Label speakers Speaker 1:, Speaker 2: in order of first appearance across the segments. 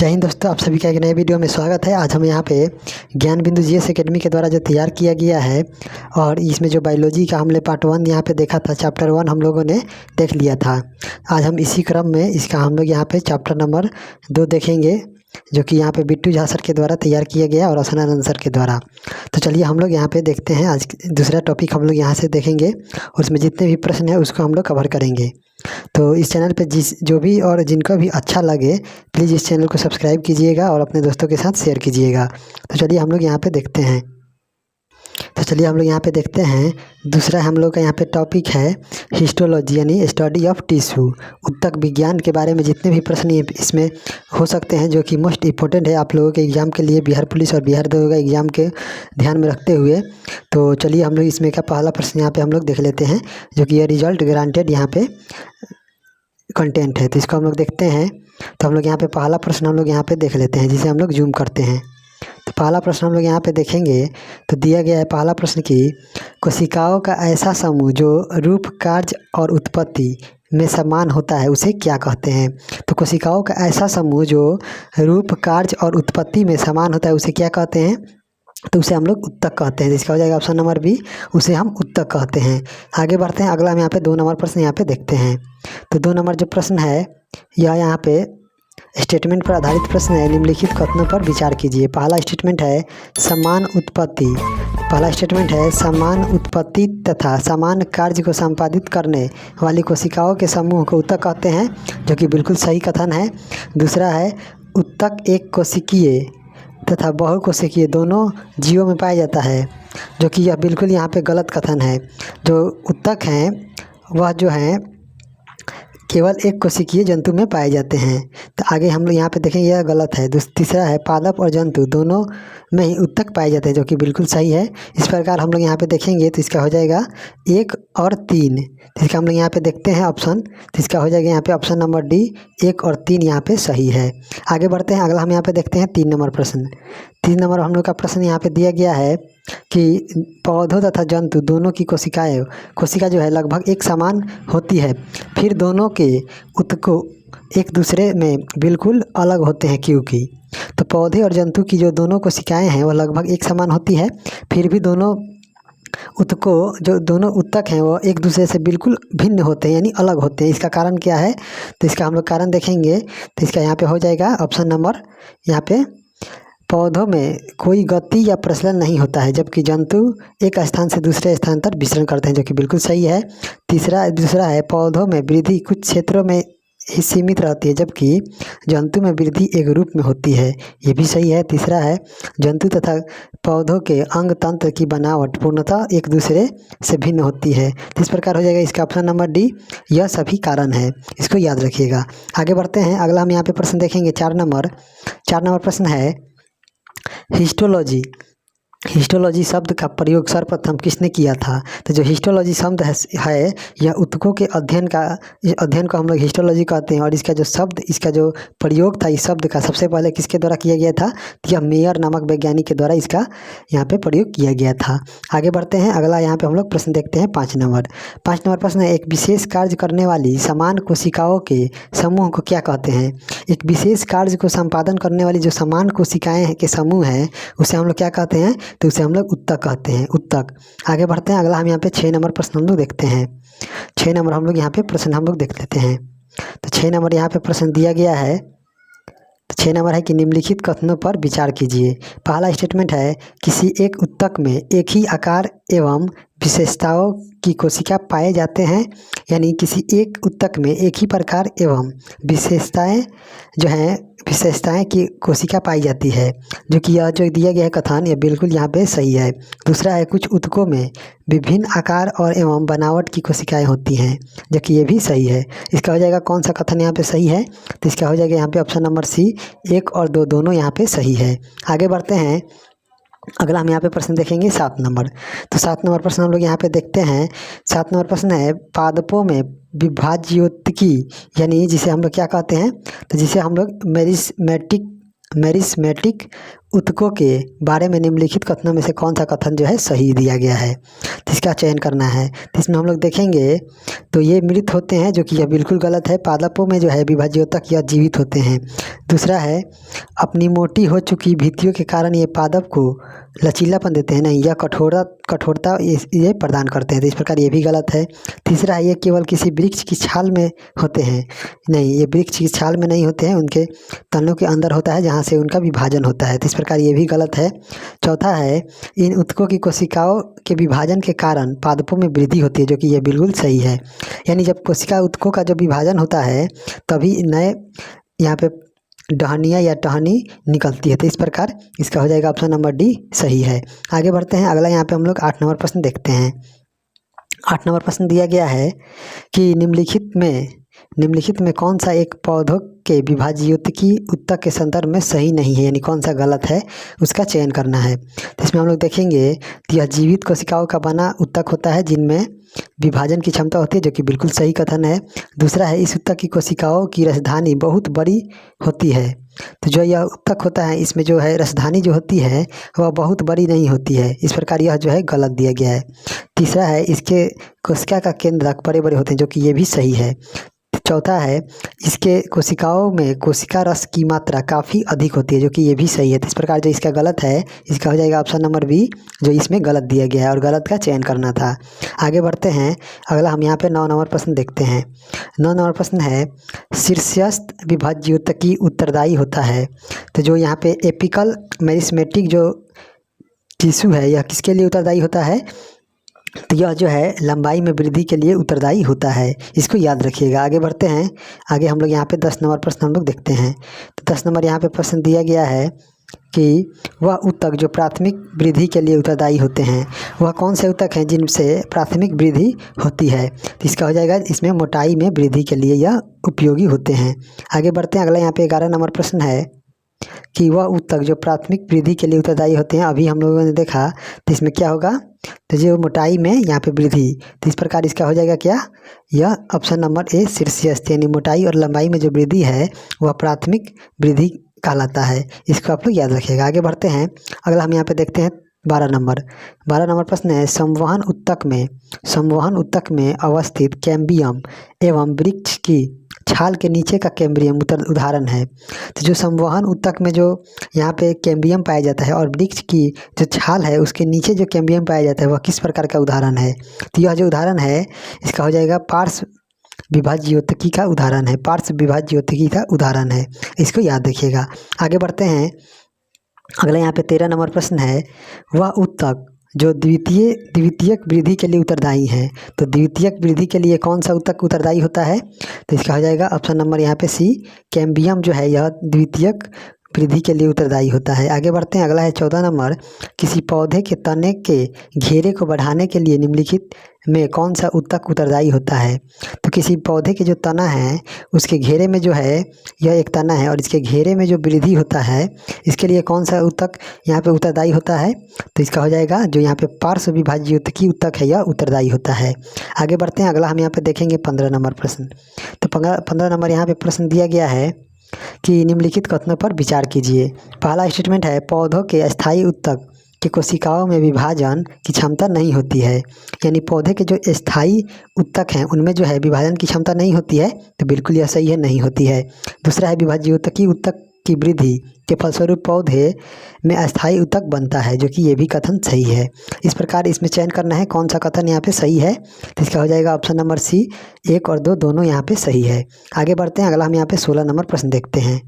Speaker 1: जय हिंद दोस्तों, आप सभी का एक नए वीडियो में स्वागत है। आज हम यहाँ पे ज्ञान बिंदु जीएस एकेडमी के द्वारा जो तैयार किया गया है और इसमें जो बायोलॉजी का हमने पार्ट 1 यहाँ पे देखा था, चैप्टर 1 हम लोगों ने देख लिया था। आज हम इसी क्रम में इसका हम लोग यहाँ पे चैप्टर नंबर 2 देखेंगे, जो कि यहाँ पे बिट्टू झा सर के द्वारा तैयार किया गया और रसनानंद सर के द्वारा। तो चलिए हम लोग यहाँ पे देखते हैं। आज दूसरा टॉपिक हम लोग यहाँ से देखेंगे और उसमें जितने भी प्रश्न हैं उसको हम लोग कवर करेंगे। तो इस चैनल पे जो भी और जिनको भी अच्छा लगे प्लीज़ इस चैनल को सब्सक्राइब कीजिएगा और अपने दोस्तों के साथ शेयर कीजिएगा। तो चलिए हम लोग यहाँ पे देखते हैं। दूसरा हम लोग का यहाँ पे टॉपिक है हिस्टोलॉजी यानी स्टडी ऑफ टिश्यू। उत्तक विज्ञान के बारे में जितने भी प्रश्न इसमें हो सकते हैं, जो कि मोस्ट इम्पोर्टेंट है आप लोगों के एग्ज़ाम के लिए, बिहार पुलिस और बिहार दरोगा एग्ज़ाम के ध्यान में रखते हुए। तो चलिए हम लोग इसमें का पहला प्रश्न यहाँ पे हम लोग देख लेते हैं, जो कि ये रिजल्ट ग्रांटेड यहाँ पे कंटेंट है। तो इसको हम लोग देखते हैं। तो हम लोग यहाँ पे पहला प्रश्न हम लोग यहाँ पे देख लेते हैं, जिसे हम लोग जूम करते हैं। तो पहला प्रश्न हम लोग यहाँ पे देखेंगे तो दिया गया है पहला प्रश्न की कोशिकाओं का ऐसा समूह जो रूप, कार्य और उत्पत्ति में समान होता है उसे क्या कहते हैं। तो कोशिकाओं का ऐसा समूह जो रूप, कार्य और उत्पत्ति में समान होता है उसे क्या कहते हैं, तो उसे हम लोग उत्तक कहते हैं। इसका हो जाएगा ऑप्शन नंबर बी, उसे हम उत्तक कहते हैं। आगे बढ़ते हैं। अगला हम यहाँ पे 2 नंबर प्रश्न यहाँ पे देखते हैं। तो 2 नंबर जो प्रश्न है यह यहाँ पे स्टेटमेंट पर आधारित प्रश्न है। निम्नलिखित कथनों पर विचार कीजिए। पहला स्टेटमेंट है समान उत्पत्ति तथा समान कार्य को संपादित करने वाली कोशिकाओं के समूह को उत्तक कहते हैं, जो कि बिल्कुल सही कथन है। दूसरा है उत्तक एक कोशिकीय तथा बहुकोशिकीय दोनों जीवों में पाया जाता है, जो कि यह बिल्कुल यहाँ पे गलत कथन है। जो उत्तक हैं वह जो हैं केवल एक कोशिकीय जंतु में पाए जाते हैं। तो आगे हम लोग यहाँ पे देखेंगे यह गलत है। तीसरा है पादप और जंतु दोनों में ही उत्तक पाए जाते हैं, जो कि बिल्कुल सही है। इस प्रकार हम लोग यहाँ पे देखेंगे तो इसका हो जाएगा 1 और 3। तो इसका हम लोग यहाँ पे देखते हैं ऑप्शन, तो इसका हो जाएगा यहाँ पे ऑप्शन नंबर डी, 1 और 3 यहाँ पे सही है। आगे बढ़ते हैं। अगला हम यहाँ पे देखते हैं 3 नंबर प्रश्न। 3 नंबर हम लोग का प्रश्न यहाँ पे दिया गया है कि पौधों तथा जंतु दोनों की कोशिका जो है लगभग एक समान होती है, फिर दोनों के उत्तकों एक दूसरे में बिल्कुल अलग होते हैं क्योंकि। तो पौधे और जंतु की जो दोनों कोशिकाएं हैं वो लगभग एक समान होती है, फिर भी दोनों उत्तक हैं वो एक दूसरे से बिल्कुल भिन्न होते हैं यानी अलग होते हैं। इसका कारण क्या है, तो इसका हम लोग कारण देखेंगे। तो इसका यहाँ पे हो जाएगा ऑप्शन नंबर, यहाँ पे पौधों में कोई गति या प्रचलन नहीं होता है, जबकि जंतु एक स्थान से दूसरे स्थान तक विचरण करते हैं, जो कि बिल्कुल सही है। दूसरा है पौधों में वृद्धि कुछ क्षेत्रों में ही सीमित रहती है, जबकि जंतु में वृद्धि एक रूप में होती है, ये भी सही है। तीसरा है जंतु तथा पौधों के अंग तंत्र की बनावट पूर्णतः एक दूसरे से भिन्न होती है। तो इस प्रकार हो जाएगा इसका ऑप्शन नंबर डी, यह सभी कारण है, इसको याद रखिएगा। आगे बढ़ते हैं। अगला हम यहाँ पे प्रश्न देखेंगे 4 नंबर प्रश्न है हिस्टोलॉजी शब्द का प्रयोग सर्वप्रथम किसने किया था। तो जो हिस्टोलॉजी शब्द है यह उत्तकों के अध्ययन को हम लोग हिस्टोलॉजी कहते हैं, और इसका जो प्रयोग था इस शब्द का सबसे पहले किसके द्वारा किया गया था, तो यह मेयर नामक वैज्ञानिक के द्वारा इसका यहाँ पे प्रयोग किया गया था। आगे बढ़ते हैं। अगला यहाँ पे हम लोग प्रश्न देखते हैं 5 नंबर प्रश्न है एक विशेष कार्य करने वाली समान कोशिकाओं के समूह को क्या कहते हैं। एक विशेष कार्य को संपादन करने वाली जो समान कोशिकाएं के समूह हैं उसे हम लोग क्या कहते हैं, तो उसे हम लोग उत्तक कहते हैं, उत्तक। आगे बढ़ते हैं। अगला हम यहाँ पे 6 नंबर प्रश्न हम लोग देखते हैं। 6 नंबर हम लोग यहाँ पे प्रश्न हम लोग देख लेते हैं। तो 6 नंबर यहाँ पे प्रश्न दिया गया है। तो 6 नंबर है कि निम्नलिखित कथनों पर विचार कीजिए। पहला स्टेटमेंट है किसी एक उत्तक में एक ही आकार एवं विशेषताओं की कोशिका पाए जाते हैं, यानी किसी एक उत्तक में एक ही प्रकार एवं विशेषताएं की कोशिका पाई जाती है, जो कि यह जो दिया गया है कथन यह बिल्कुल यहाँ पे सही है। दूसरा है कुछ उत्तकों में विभिन्न आकार और एवं बनावट की कोशिकाएं होती हैं, जो कि ये भी सही है। इसका हो जाएगा कौन सा कथन यहाँ पे सही है, तो इसका हो जाएगा यहाँ पे ऑप्शन नंबर सी, 1 और 2 दोनों यहाँ पे सही है। आगे बढ़ते हैं। अगला हम यहाँ पे प्रश्न देखेंगे 7 नंबर। तो 7 नंबर प्रश्न हम लोग यहाँ पे देखते हैं। 7 नंबर प्रश्न है पादपों में विभाज्योत्की यानी जिसे हम लोग क्या कहते हैं, तो जिसे हम लोग मेरिस्मेटिक ऊतकों के बारे में निम्नलिखित कथनों में से कौन सा कथन जो है सही दिया गया है, तो इसका चयन करना है। तो इसमें हम लोग देखेंगे तो ये मृत होते हैं, जो कि यह बिल्कुल गलत है। पादपों में जो है विभाज्योतक यह जीवित होते हैं। दूसरा है अपनी मोटी हो चुकी भित्तियों के कारण ये पादप को लचीलापन देते हैं, नहीं, यह कठोरता ये प्रदान करते हैं, तो इस प्रकार ये भी गलत है। तीसरा है ये केवल किसी वृक्ष की छाल में होते हैं, नहीं, ये वृक्ष की छाल में नहीं होते हैं, उनके तनों के अंदर होता है जहाँ से उनका विभाजन होता है, तो इस प्रकार ये भी गलत है। चौथा है इन ऊतकों की कोशिकाओं के विभाजन के कारण पादपों में वृद्धि होती है, जो कि ये बिल्कुल सही है। यानी जब कोशिका ऊतकों का जब विभाजन होता है तभी नए यहाँ पे टहनियाँ या टहनी निकलती है, तो इस प्रकार इसका हो जाएगा ऑप्शन नंबर डी सही है। आगे बढ़ते हैं, अगला यहाँ पे हम लोग 8 नंबर प्रश्न देखते हैं। 8 नंबर प्रश्न दिया गया है कि निम्नलिखित में कौन सा एक पौधों के विभाज्योतकी ऊतक के संदर्भ में सही नहीं है, यानी कौन सा गलत है उसका चयन करना है। तो इसमें हम लोग देखेंगे तो यह जीवित कोशिकाओं का बना ऊतक होता है जिनमें विभाजन की क्षमता होती है, जो कि बिल्कुल सही कथन है। दूसरा है इस ऊतक की कोशिकाओं की रसधानी बहुत बड़ी होती है, तो जो यह ऊतक होता है इसमें जो है रसधानी जो होती है वह बहुत बड़ी नहीं होती है, इस प्रकार यह जो है गलत दिया गया है। तीसरा है इसके कोशिका का केंद्रक बड़े बड़े होते हैं, जो कि ये भी सही है। चौथा है इसके कोशिकाओं में कोशिका रस की मात्रा काफ़ी अधिक होती है, जो कि ये भी सही है। तो इस प्रकार जो इसका गलत है इसका हो जाएगा ऑप्शन नंबर बी, जो इसमें गलत दिया गया है और गलत का चयन करना था। आगे बढ़ते हैं, अगला हम यहाँ पे 9 नंबर प्रश्न देखते हैं। 9 नंबर प्रश्न है शीर्षस्थ विभाज्योतकी उत्तरदायी होता है, तो जो यहाँ पे एपिकल मेरिस्मेटिक जो टिश्यू है यह किसके लिए उत्तरदायी होता है, तो यह जो है लंबाई में वृद्धि के लिए उत्तरदायी होता है, इसको याद रखिएगा। आगे बढ़ते हैं, आगे हम लोग यहाँ पे 10 नंबर प्रश्न हम लोग देखते हैं। तो 10 नंबर यहाँ पे प्रश्न दिया गया है कि वह ऊतक जो प्राथमिक वृद्धि के लिए उत्तरदायी होते हैं वह कौन से ऊतक हैं जिनसे प्राथमिक वृद्धि होती है, तो इसका हो जाएगा इसमें मोटाई में वृद्धि के लिए यह उपयोगी होते हैं। आगे बढ़ते हैं, अगला यहाँ पे 11 नंबर प्रश्न है कि वह ऊतक जो प्राथमिक वृद्धि के लिए उत्तरदायी होते हैं, अभी हम लोगों ने देखा, तो इसमें क्या होगा, तो जो मोटाई में यहाँ पे वृद्धि, तो इस प्रकार इसका हो जाएगा क्या, यह ऑप्शन नंबर ए शीर्षस्थ, यानी मोटाई और लंबाई में जो वृद्धि है वह प्राथमिक वृद्धि कहलाता है, इसको आप लोग याद रखिएगा। आगे बढ़ते हैं, अगला हम यहाँ पे देखते हैं 12 नंबर प्रश्न है संवहन ऊतक में अवस्थित कैम्बियम एवं वृक्ष की छाल के नीचे का कैम्बियम उदाहरण है। तो जो संवहन ऊतक में जो यहाँ पे कैम्बियम पाया जाता है और वृक्ष की जो छाल है उसके नीचे जो कैम्बियम पाया जाता है वह किस प्रकार का उदाहरण है, तो यह जो उदाहरण है इसका हो जाएगा पार्श्व विभाज्योतकी का उदाहरण है, पार्श्व विभाज्योतकी का उदाहरण है, इसको याद रखिएगा। आगे बढ़ते हैं, अगला यहाँ पे 13 नंबर प्रश्न है वह ऊतक जो द्वितीयक वृद्धि के लिए उत्तरदायी है, तो द्वितीयक वृद्धि के लिए कौन सा ऊतक उत्तरदायी होता है, तो इसका हो जाएगा ऑप्शन नंबर यहाँ पे सी, कैम्बियम जो है यह द्वितीयक वृद्धि के लिए उत्तरदायी होता है। आगे बढ़ते हैं, अगला है 14 नंबर किसी पौधे के तने के घेरे को बढ़ाने के लिए निम्नलिखित में कौन सा ऊतक उत्तरदायी होता है, तो किसी पौधे के जो तना है उसके घेरे में जो है यह एक तना है और इसके घेरे में जो वृद्धि होता है इसके लिए कौन सा ऊतक यहाँ पे उत्तरदायी होता है, तो इसका हो जाएगा जो यहाँ पे पार्श्व विभाज्योतकी ऊतक है यह उत्तरदायी होता है। आगे बढ़ते हैं, अगला हम यहाँ पे देखेंगे 15 नंबर प्रश्न। तो 15 नंबर यहाँ पे प्रश्न दिया गया है कि निम्नलिखित कथनों पर विचार कीजिए। पहला स्टेटमेंट है पौधों के अस्थायी ऊतक के कोशिकाओं में विभाजन की क्षमता नहीं होती है, यानी पौधे के जो स्थायी ऊतक हैं उनमें जो है विभाजन की क्षमता नहीं होती है, तो बिल्कुल यह सही है, नहीं होती है। दूसरा है विभाज्योतकी ऊतक की वृद्धि के फलस्वरूप पौधे में अस्थायी ऊतक बनता है, जो कि ये भी कथन सही है। इस प्रकार इसमें चयन करना है कौन सा कथन यहाँ पे सही है, तो इसका हो जाएगा ऑप्शन नंबर सी, 1 और 2 दोनों यहाँ पे सही है। आगे बढ़ते हैं, अगला हम यहाँ पे 16 नंबर प्रश्न देखते हैं।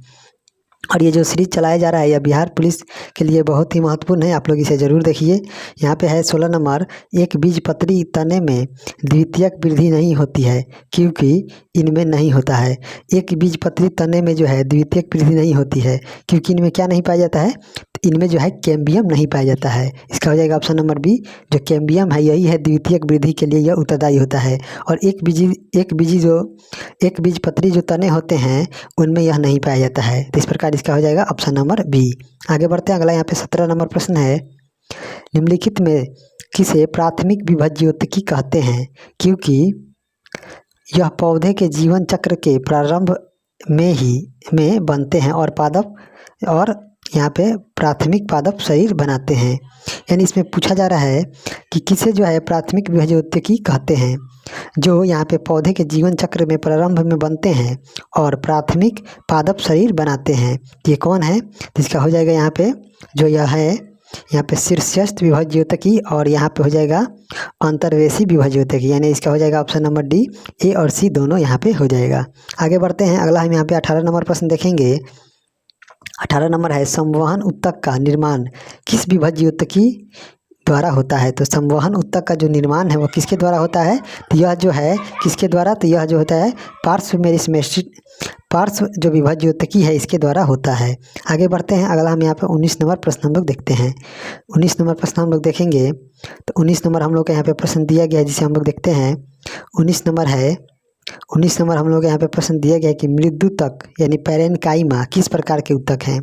Speaker 1: और ये जो सीरीज चलाया जा रहा है यह बिहार पुलिस के लिए बहुत ही महत्वपूर्ण है, आप लोग इसे ज़रूर देखिए। यहाँ पे है 16 नंबर, एक बीजपत्री तने में द्वितीयक वृद्धि नहीं होती है क्योंकि इनमें नहीं होता है। एक बीजपत्री तने में जो है द्वितीयक वृद्धि नहीं होती है क्योंकि इनमें क्या नहीं पाया जाता है, इनमें जो है कैम्बियम नहीं पाया जाता है, इसका हो जाएगा ऑप्शन नंबर बी, जो कैम्बियम है यही है द्वितीयक वृद्धि के लिए यह उत्तरदायी होता है। और एक बीजपत्री जो तने होते हैं उनमें यह नहीं पाया जाता है, तो इस प्रकार इसका हो जाएगा ऑप्शन नंबर बी। आगे बढ़ते हैं, अगला यहाँ पे 17 नंबर प्रश्न है निम्नलिखित में किसे प्राथमिक विभाज्योतकी कहते हैं क्योंकि यह पौधे के जीवन चक्र के प्रारंभ में बनते हैं और यहाँ पे प्राथमिक पादप शरीर बनाते हैं। यानी इसमें पूछा जा रहा है कि किसे जो है प्राथमिक विभज्योतकी कहते हैं, जो यहाँ पे पौधे के जीवन चक्र में प्रारंभ में बनते हैं और प्राथमिक पादप शरीर बनाते हैं। ये कौन है? जिसका हो जाएगा यहाँ पे जो यह है, यहाँ पे शीर्षस्थ विभज्योतकी और यहाँ पे हो जाएगा अंतर्वेशी विभज्योतकी। यानी इसका हो जाएगा ऑप्शन नंबर डी, ए और सी दोनों यहाँ पे हो जाएगा। आगे बढ़ते हैं, अगला हम यहाँ पे 18 नंबर प्रश्न देखेंगे। 18 नंबर है, संवहन ऊतक का निर्माण किस विभज्योतकी द्वारा होता है? तो संवहन ऊतक का जो निर्माण है वो किसके द्वारा होता है? तो यह जो है किसके द्वारा? तो यह जो होता है पार्श्व मेरिस्टेमेटिक, पार्श्व जो विभज्योतकी है इसके द्वारा होता है। आगे बढ़ते हैं, अगला हम यहाँ पे 19 नंबर प्रश्न हम लोग देखते हैं। 19 नंबर प्रश्न हम लोग देखेंगे। तो 19 नंबर हम लोग को यहाँ पे प्रश्न दिया गया है जिसे हम लोग देखते हैं। 19 नंबर हम लोग यहाँ पे प्रश्न दिया गया है कि मृदुतक यानी पैरेन्काइमा किस प्रकार के ऊतक हैं?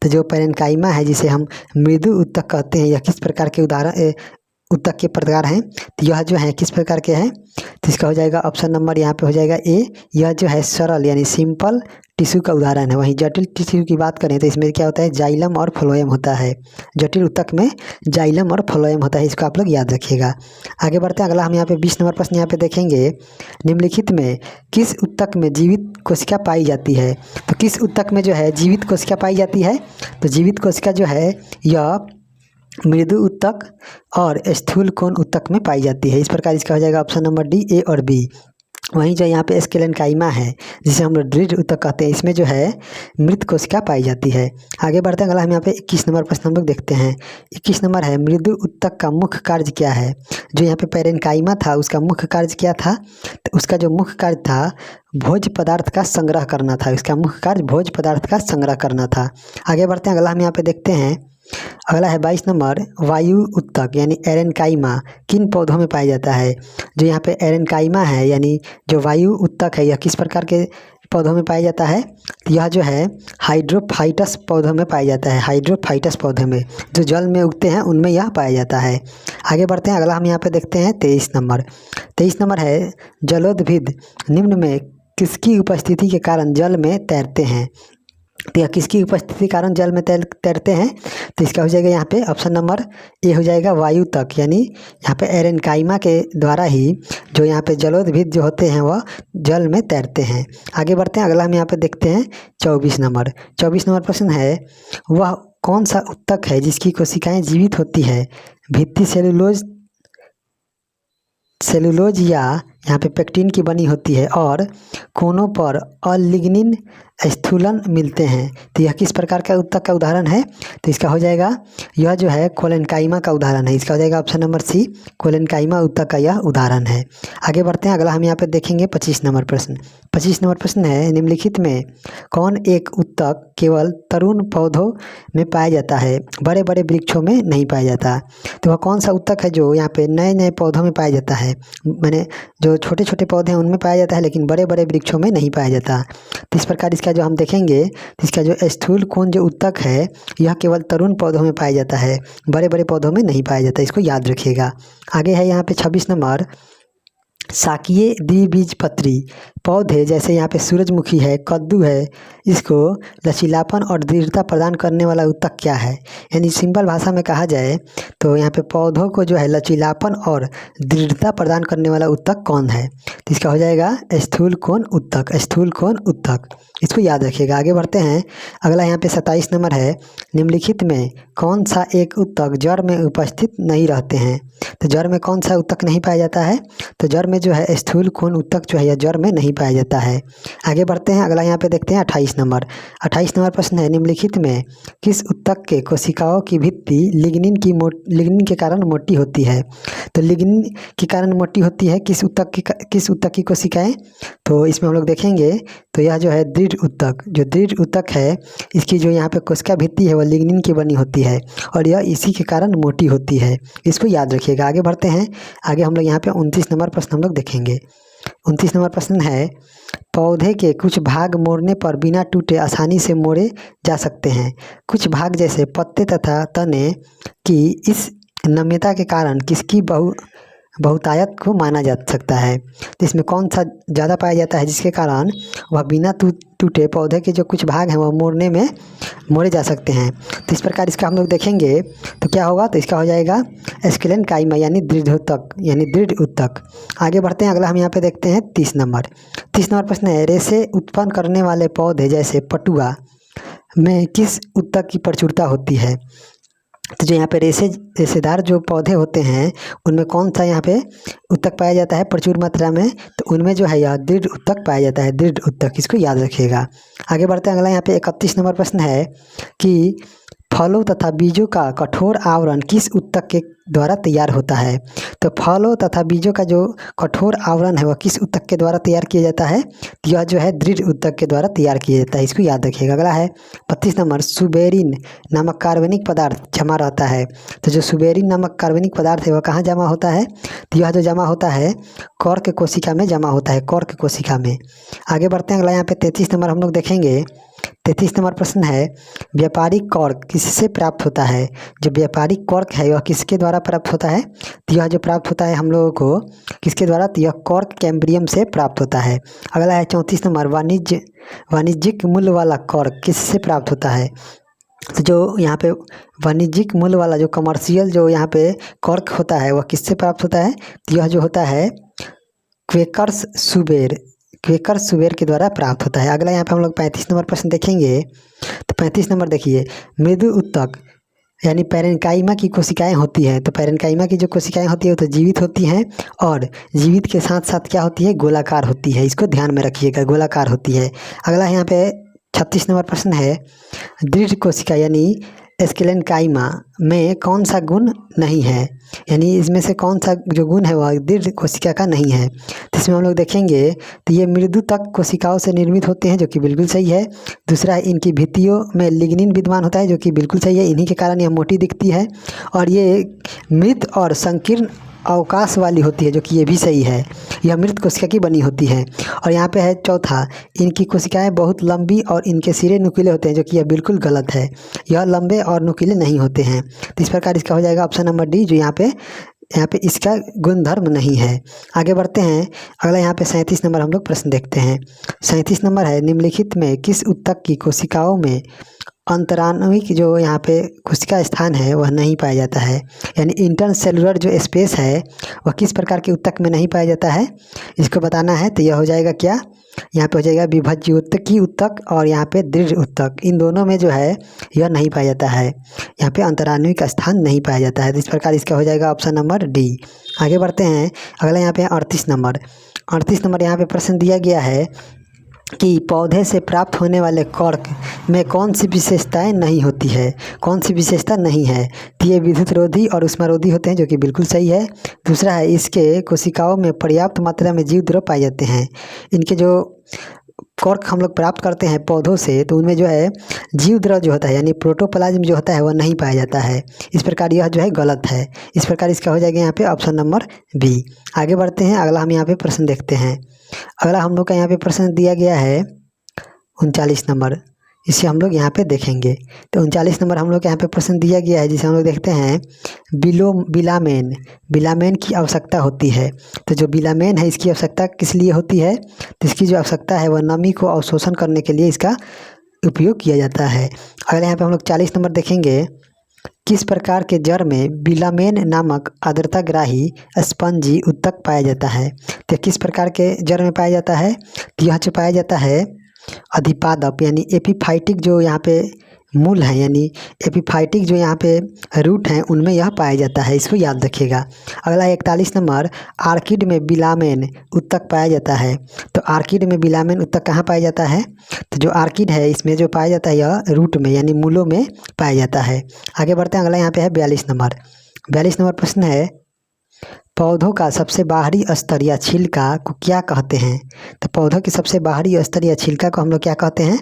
Speaker 1: तो जो पैरेन्काइमा है जिसे हम मृदु ऊतक कहते हैं, यह किस प्रकार के उदाहरण ऊतक के प्रकार हैं? तो यह जो है किस प्रकार के हैं? तो इसका हो जाएगा ऑप्शन नंबर यहाँ पे हो जाएगा ए, यह जो है सरल यानी सिंपल टिश्यू का उदाहरण है। वहीं जटिल टिश्यू की बात करें तो इसमें क्या होता है, जाइलम और फ्लोएम होता है। जटिल ऊतक में जाइलम और फ्लोएम होता है, इसको आप लोग याद रखिएगा। आगे बढ़ते हैं, अगला हम यहाँ पे 20 नंबर प्रश्न यहाँ पे देखेंगे। निम्नलिखित में किस ऊतक में जीवित कोशिका पाई जाती है? तो किस ऊतक में जो है जीवित कोशिका पाई जाती है? तो जीवित कोशिका जो है यह मृदु ऊतक और स्थूल कोण ऊतक में पाई जाती है। इस प्रकार इसका हो जाएगा ऑप्शन नंबर डी, ए और बी। वहीं जो यहाँ पे स्केलेनकाइमा है जिसे हम लोग दृढ़ ऊतक कहते हैं, इसमें जो है मृत कोशिका पाई जाती है। आगे बढ़ते हैं, अगला हम यहाँ पे 21 नंबर प्रश्न हम लोग देखते हैं। 21 नंबर है, मृदु ऊतक का मुख्य कार्य क्या है? जो यहाँ पे पैरेन्काइमा था उसका मुख्य कार्य क्या था? तो उसका जो मुख्य कार्य था भोज्य पदार्थ का संग्रह करना था। इसका मुख्य कार्य भोज्य पदार्थ का संग्रह करना था। आगे बढ़ते हैं, अगला हम यहाँ पे देखते हैं। अगला है 22 नंबर, वायु ऊतक यानी एरेन्काइमा किन पौधों में पाया जाता है? जो यहाँ पे एरेन्काइमा है यानी जो वायु ऊतक है यह किस प्रकार के पौधों में पाया जाता है? यह जो है हाइड्रोफाइटस पौधों में पाया जाता है। हाइड्रोफाइटस पौधे में जो जल में उगते हैं उनमें यह पाया जाता है। आगे बढ़ते हैं, अगला हम यहाँ पे देखते हैं 23 नंबर। 23 नंबर है, जलोदभिद निम्न में किसकी उपस्थिति के कारण जल में तैरते हैं? तो यह किसकी उपस्थिति के कारण जल में तैरते हैं? तो इसका हो जाएगा यहाँ पे ऑप्शन नंबर ए हो जाएगा वायु तक, यानी यहाँ पे एरेन्काइमा के द्वारा ही जो यहाँ पे जलोदभिद जो होते हैं वह जल में तैरते हैं। आगे बढ़ते हैं, अगला हम यहाँ पे देखते हैं 24 नंबर। 24 नंबर प्रश्न है, वह कौन सा ऊतक है जिसकी कोशिकाएं जीवित होती है? भित्ति सेलुलोज या यहाँ पे पेक्टिन की बनी होती है और कोनों पर अलिग्निन स्थूलन मिलते हैं। तो यह किस प्रकार का ऊतक का उदाहरण है? तो इसका हो जाएगा यह जो है कोलेनकाइमा का उदाहरण है। इसका हो जाएगा ऑप्शन नंबर सी, कोलेनकाइमा ऊतक का यह उदाहरण है। आगे बढ़ते हैं, अगला हम यहाँ पे देखेंगे 25 नंबर प्रश्न। 25 नंबर प्रश्न है, निम्नलिखित में कौन एक ऊतक केवल तरुण पौधों में पाया जाता है, बड़े बड़े वृक्षों में नहीं पाया जाता? तो वह कौन सा ऊतक है जो यहाँ पे नए नए पौधों में पाया जाता है? मैंने जो छोटे छोटे पौधे हैं उनमें पाया जाता है लेकिन बड़े बड़े वृक्षों में नहीं पाया जाता। तो इस प्रकार इसका जो हम देखेंगे, इसका जो स्थूल कोण जो ऊतक है यह केवल तरुण पौधों में पाया जाता है, बड़े बड़े पौधों में नहीं पाया जाता। इसको याद रखिएगा। आगे है यहाँ पे 26 नंबर, शाकीय द्विबीजपत्री पौधे जैसे यहाँ पे सूरजमुखी है, कद्दू है, इसको लचीलापन और दृढ़ता प्रदान करने वाला ऊतक क्या है? यानी सिंपल भाषा में कहा जाए तो यहाँ पे पौधों को जो है लचीलापन और दृढ़ता प्रदान करने वाला ऊतक कौन है? तो इसका हो जाएगा स्थूल कोण ऊतक, स्थूल कोण ऊतक। इसको याद रखिएगा। आगे बढ़ते हैं, अगला यहाँ पे 27 नंबर है, निम्नलिखित में कौन सा एक ऊतक जड़ में उपस्थित नहीं रहते हैं? तो जड़ में कौन सा ऊतक नहीं पाया जाता है? तो जड़ में जो है स्थूल कोण ऊतक जो है यह जड़ में नहीं पाया जाता है। आगे बढ़ते हैं, अगला यहाँ पे देखते हैं 28 नंबर। 28 नंबर प्रश्न है, निम्नलिखित में किस ऊतक के कोशिकाओं की भित्ति लिग्निन के कारण मोटी होती है? तो लिग्निन के कारण मोटी होती है किस ऊतक की कोशिकाएं? तो इसमें हम लोग देखेंगे तो यह जो है दृढ़ ऊतक, जो दृढ़ ऊतक है इसकी जो यहाँ पे कोशिका भित्ति है वह लिग्निन की बनी होती है और यह इसी के कारण मोटी होती है। इसको याद रखिएगा। आगे बढ़ते हैं, आगे हम लोग यहाँ पे 29 नंबर प्रश्न हम लोग देखेंगे। 29 नंबर प्रश्न है, पौधे के कुछ भाग मोड़ने पर बिना टूटे आसानी से मोड़े जा सकते हैं। कुछ भाग जैसे पत्ते तथा तने की इस नम्यता के कारण किसकी बहुतायत को माना जा सकता है? तो इसमें कौन सा ज़्यादा पाया जाता है जिसके कारण वह बिना टूटे पौधे के जो कुछ भाग हैं वह मोड़ने में मोड़े जा सकते हैं। तो इस प्रकार इसका हम लोग देखेंगे तो क्या होगा, तो इसका हो जाएगा स्क्लेन काइमा यानी दृढ़ ऊतक, यानी दृढ़ ऊतक। आगे बढ़ते हैं, अगला हम यहाँ पे देखते हैं 30 नंबर। 30 नंबर प्रश्न है, रेशे उत्पन्न करने वाले पौधे जैसे पटुआ में किस ऊतक की प्रचुरता होती है। तो जो यहाँ पे रेशेदार जो पौधे होते हैं उनमें कौन सा यहाँ पे ऊतक पाया जाता है प्रचुर मात्रा में, तो उनमें जो है यह दृढ़ ऊतक पाया जाता है, दृढ़ ऊतक, इसको याद रखिएगा। आगे बढ़ते हैं, अगला यहाँ पे 31 नंबर प्रश्न है कि फलों तथा बीजों का कठोर आवरण किस ऊतक के द्वारा तैयार होता है। तो फलों तथा बीजों का जो कठोर आवरण है वह किस ऊतक के द्वारा तैयार किया जाता है, तो यह जो है दृढ़ ऊतक के द्वारा तैयार किया जाता है, इसको याद रखिएगा। अगला है 32 नंबर, सुबेरिन नामक कार्बनिक पदार्थ जमा रहता है। तो जो सुबेरिन नामक कार्बनिक पदार्थ है वह कहाँ जमा होता है, तो यह जो जमा होता है कॉर्क कोशिका में जमा होता है, कॉर्क कोशिका में। आगे बढ़ते हैं, अगला यहाँ पे 33 नंबर हम लोग देखेंगे। 33 नंबर प्रश्न है, व्यापारिक कॉर्क किससे प्राप्त होता है। जो व्यापारिक कॉर्क है वह किसके द्वारा प्राप्त होता है, तो यह जो प्राप्त होता है हम लोगों को किसके द्वारा, तो यह कॉर्क कैम्ब्रियम से प्राप्त होता है। अगला है 34 नंबर, वाणिज्यिक मूल्य वाला कॉर्क किससे प्राप्त होता है। तो जो यहाँ पे वाणिज्यिक मूल्य वाला जो कमर्शियल जो यहाँ पे कॉर्क होता है वह किससे प्राप्त होता है, तो यह जो होता है क्वेकर्स सुबेर के द्वारा प्राप्त होता है। अगला यहाँ पे हम लोग 35 नंबर प्रश्न देखेंगे। तो 35 नंबर देखिए, मृदु ऊतक यानी पैरेन्काइमा की कोशिकाएं होती हैं। तो पैरेन्काइमा की जो कोशिकाएं होती है तो जीवित होती हैं और जीवित के साथ साथ क्या होती है, गोलाकार होती है, इसको ध्यान में रखिएगा, गोलाकार होती है। अगला यहाँ पे 36 नंबर प्रश्न है, दृढ़ कोशिका यानी स्क्लेरेन्काइमा में कौन सा गुण नहीं है, यानी इसमें से कौन सा जो गुण है वह दृढ़ कोशिका का नहीं है। तो इसमें हम लोग देखेंगे तो ये मृदु तक कोशिकाओं से निर्मित होते हैं, जो कि बिल्कुल सही है। दूसरा है इनकी भित्तियों में लिग्निन विद्यमान होता है, जो कि बिल्कुल सही है, इन्हीं के कारण यह मोटी दिखती है। और ये मृत और संकीर्ण अवकाश वाली होती है, जो कि ये भी सही है, यह मृत कोशिका की बनी होती है। और यहाँ पे है चौथा, इनकी कोशिकाएं बहुत लंबी और इनके सिरे नुकीले होते हैं, जो कि यह बिल्कुल गलत है, यह लंबे और नुकीले नहीं होते हैं। तो इस प्रकार इसका हो जाएगा ऑप्शन नंबर डी, जो यहाँ पे इसका गुणधर्म नहीं है। आगे बढ़ते हैं, अगला यहाँ पे 37 नंबर हम लोग प्रश्न देखते हैं। 37 नंबर है, निम्नलिखित में किस ऊतक की कोशिकाओं में अंतराणुविक जो यहाँ पे कोशिका स्थान है वह नहीं पाया जाता है, यानी इंटरसेलुलर जो स्पेस है वह किस प्रकार के ऊतक में नहीं पाया जाता है, इसको बताना है। तो यह हो जाएगा क्या, यहाँ पे हो जाएगा विभज्योतकी ऊतक और यहाँ पे दृढ़ ऊतक, इन दोनों में जो है यह नहीं पाया जाता है, यहाँ पे अंतराणुविक स्थान नहीं पाया जाता है। तो इस प्रकार इसका हो जाएगा ऑप्शन नंबर डी। आगे बढ़ते हैं, अगला यहाँ पे 38 नंबर। 38 नंबर यहाँ पे प्रश्न दिया गया है कि पौधे से प्राप्त होने वाले कॉर्क में कौन सी विशेषताएं नहीं होती है, कौन सी विशेषता नहीं है। तो ये विद्युत रोधी और उष्मारोधी होते हैं, जो कि बिल्कुल सही है। दूसरा है इसके कोशिकाओं में पर्याप्त मात्रा में जीव द्रव पाए जाते हैं। इनके जो कॉर्क हम लोग प्राप्त करते हैं पौधों से तो उनमें जो है जीव द्रव जो होता है यानी प्रोटोप्लाज्म जो होता है वह नहीं पाया जाता है, इस प्रकार यह जो है गलत है। इस प्रकार इसका हो जाएगा यहाँ पे ऑप्शन नंबर बी। आगे बढ़ते हैं, अगला हम यहाँ पे प्रश्न देखते हैं। अगला हम लोग का यहाँ पे प्रश्न दिया गया है 39 नंबर, इसे हम लोग यहाँ पे देखेंगे। तो 39 नंबर हम लोग के यहाँ पे प्रश्न दिया गया है, जिसे हम लोग देखते हैं बिलामेन की आवश्यकता होती है। तो जो बिलामेन है इसकी आवश्यकता किस लिए होती है, तो इसकी जो आवश्यकता है वह नमी को अवशोषण करने के लिए इसका उपयोग किया जाता है। अगर यहाँ पे हम लोग 40 नंबर देखेंगे, किस प्रकार के जड़ में बिलामेन नामक आर्द्रताग्राही स्पंजी ऊतक पाया जाता है। तो किस प्रकार के जड़ में पाया जाता है, तो यह जो पाया जाता है अधिपादप यानी एपीफाइटिक जो यहाँ पे मूल है, यानी एपीफाइटिक जो यहाँ पे रूट हैं उनमें यह पाया जाता है, इसको याद रखिएगा। अगला 41 नंबर, आर्किड में बिलामेन ऊतक पाया जाता है। तो आर्किड में बिलामेन ऊतक कहाँ पाया जाता है, तो जो आर्किड है इसमें जो पाया जाता है यह रूट में यानी मूलों में पाया जाता है। आगे बढ़ते हैं, अगला यहाँ पे है 42 नंबर। 42 नंबर प्रश्न है, पौधों का सबसे बाहरी स्तर या छिलका को क्या कहते हैं। तो पौधों की सबसे बाहरी स्तर या छिलका को हम लोग क्या कहते हैं,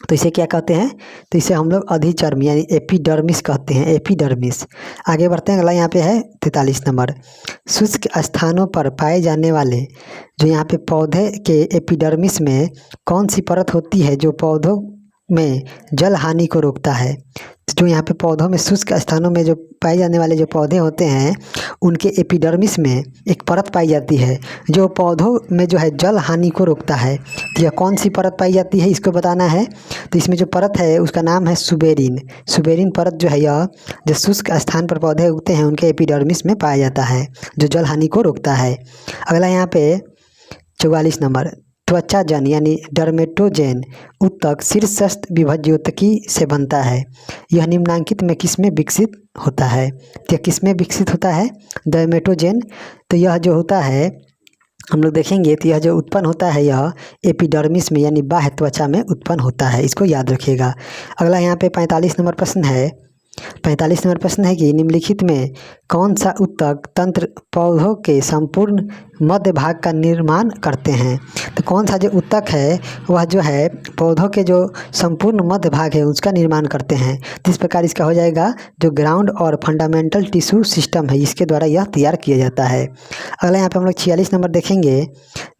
Speaker 1: तो इसे क्या कहते हैं, तो इसे हम लोग अधिचर्मी यानी एपिडर्मिस कहते हैं, एपिडर्मिस। आगे बढ़ते हैं, अगला यहाँ पे है 43 नंबर, शुष्क स्थानों पर पाए जाने वाले जो यहाँ पे पौधे के एपिडर्मिस में कौन सी परत होती है जो पौधों में जल हानि को रोकता है। जो यहाँ पे पौधों में शुष्क स्थानों में जो पाए जाने वाले जो पौधे होते हैं उनके एपिडर्मिस में एक परत पाई जाती है जो पौधों में जो है जल हानि को रोकता है। तो यह कौन सी परत पाई जाती है इसको बताना है। तो इसमें जो परत है उसका नाम है सुबेरिन। सुबेरिन परत जो है यह जो शुष्क स्थान पर पौधे उगते हैं उनके एपिडर्मिस में पाया जाता है जो जल हानि को रोकता है। अगला यहाँ पे 44 नंबर, त्वचाजन यानी डर्मेटोजेन उत्तक शीर्षस्थ विभज्योतकी से बनता है। यह निम्नांकित में किस में विकसित होता है? तो किस में विकसित होता है? डर्मेटोजेन। तो यह जो होता है हम लोग देखेंगे तो यह जो उत्पन्न होता है यह एपिडर्मिस में यानी बाह्य त्वचा में उत्पन्न होता है, इसको याद रखिएगा। अगला यहाँ पे 45 नंबर प्रश्न है। 45 नंबर प्रश्न है कि निम्नलिखित में कौन सा उत्तक तंत्र पौधों के संपूर्ण मध्य भाग का निर्माण करते हैं? तो कौन सा जो उत्तक है वह जो है पौधों के जो संपूर्ण मध्य भाग है उसका निर्माण करते हैं। तो इस प्रकार इसका हो जाएगा जो ग्राउंड और फंडामेंटल टिश्यू सिस्टम है इसके द्वारा यह तैयार किया जाता है। अगला यहाँ पे हम लोग 46 नंबर देखेंगे।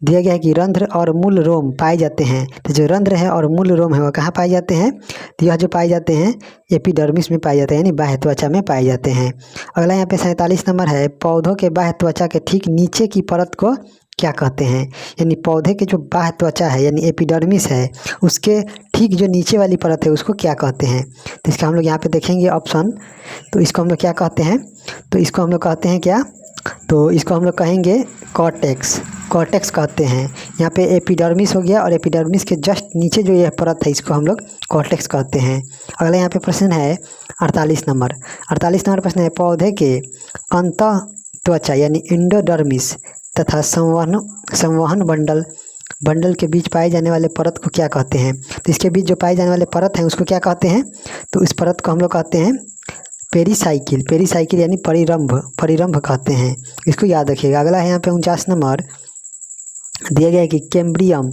Speaker 1: दिया गया है कि रंध्र और मूल रोम पाए जाते हैं। तो जो रंध्र है और मूल रोम है वह कहाँ पाए जाते हैं? तो यह जो पाए जाते हैं एपिडर्मिस में पाए जाते हैं यानी बाह्य त्वचा में पाए जाते हैं। अगला यहाँ पे 47 नंबर है, पौधों के बाह्य त्वचा के ठीक नीचे की परत को क्या कहते हैं? यानी पौधे के जो बाह्य त्वचा है यानी एपिडर्मिस है उसके ठीक जो नीचे वाली परत है उसको क्या कहते हैं? तो इसका हम लोग यहाँ पे देखेंगे ऑप्शन। तो इसको हम लोग क्या कहते हैं? तो इसको हम लोग कहते हैं क्या? तो इसको हम लोग कहेंगे कॉर्टेक्स। कॉर्टेक्स कहते हैं। यहाँ पे एपिडर्मिस हो गया और एपिडर्मिस के जस्ट नीचे जो यह परत है इसको हम लोग कॉर्टेक्स कहते हैं। अगला यहाँ पे प्रश्न है 48 नंबर। 48 नंबर प्रश्न है, पौधे के अंतः त्वचा यानी इंडोडर्मिस तथा संवहन बंडल के बीच पाए जाने वाले परत को क्या कहते हैं? तो इसके बीच जो पाए जाने वाले परत हैं उसको क्या कहते हैं? तो इस परत को हम लोग कहते हैं पेरीसाइकिल। पेरीसाइकिल यानी परिरंभ कहते हैं, इसको याद रखिएगा। अगला है यहाँ पे 49 नंबर। दिया गया है कि कैम्ब्रियम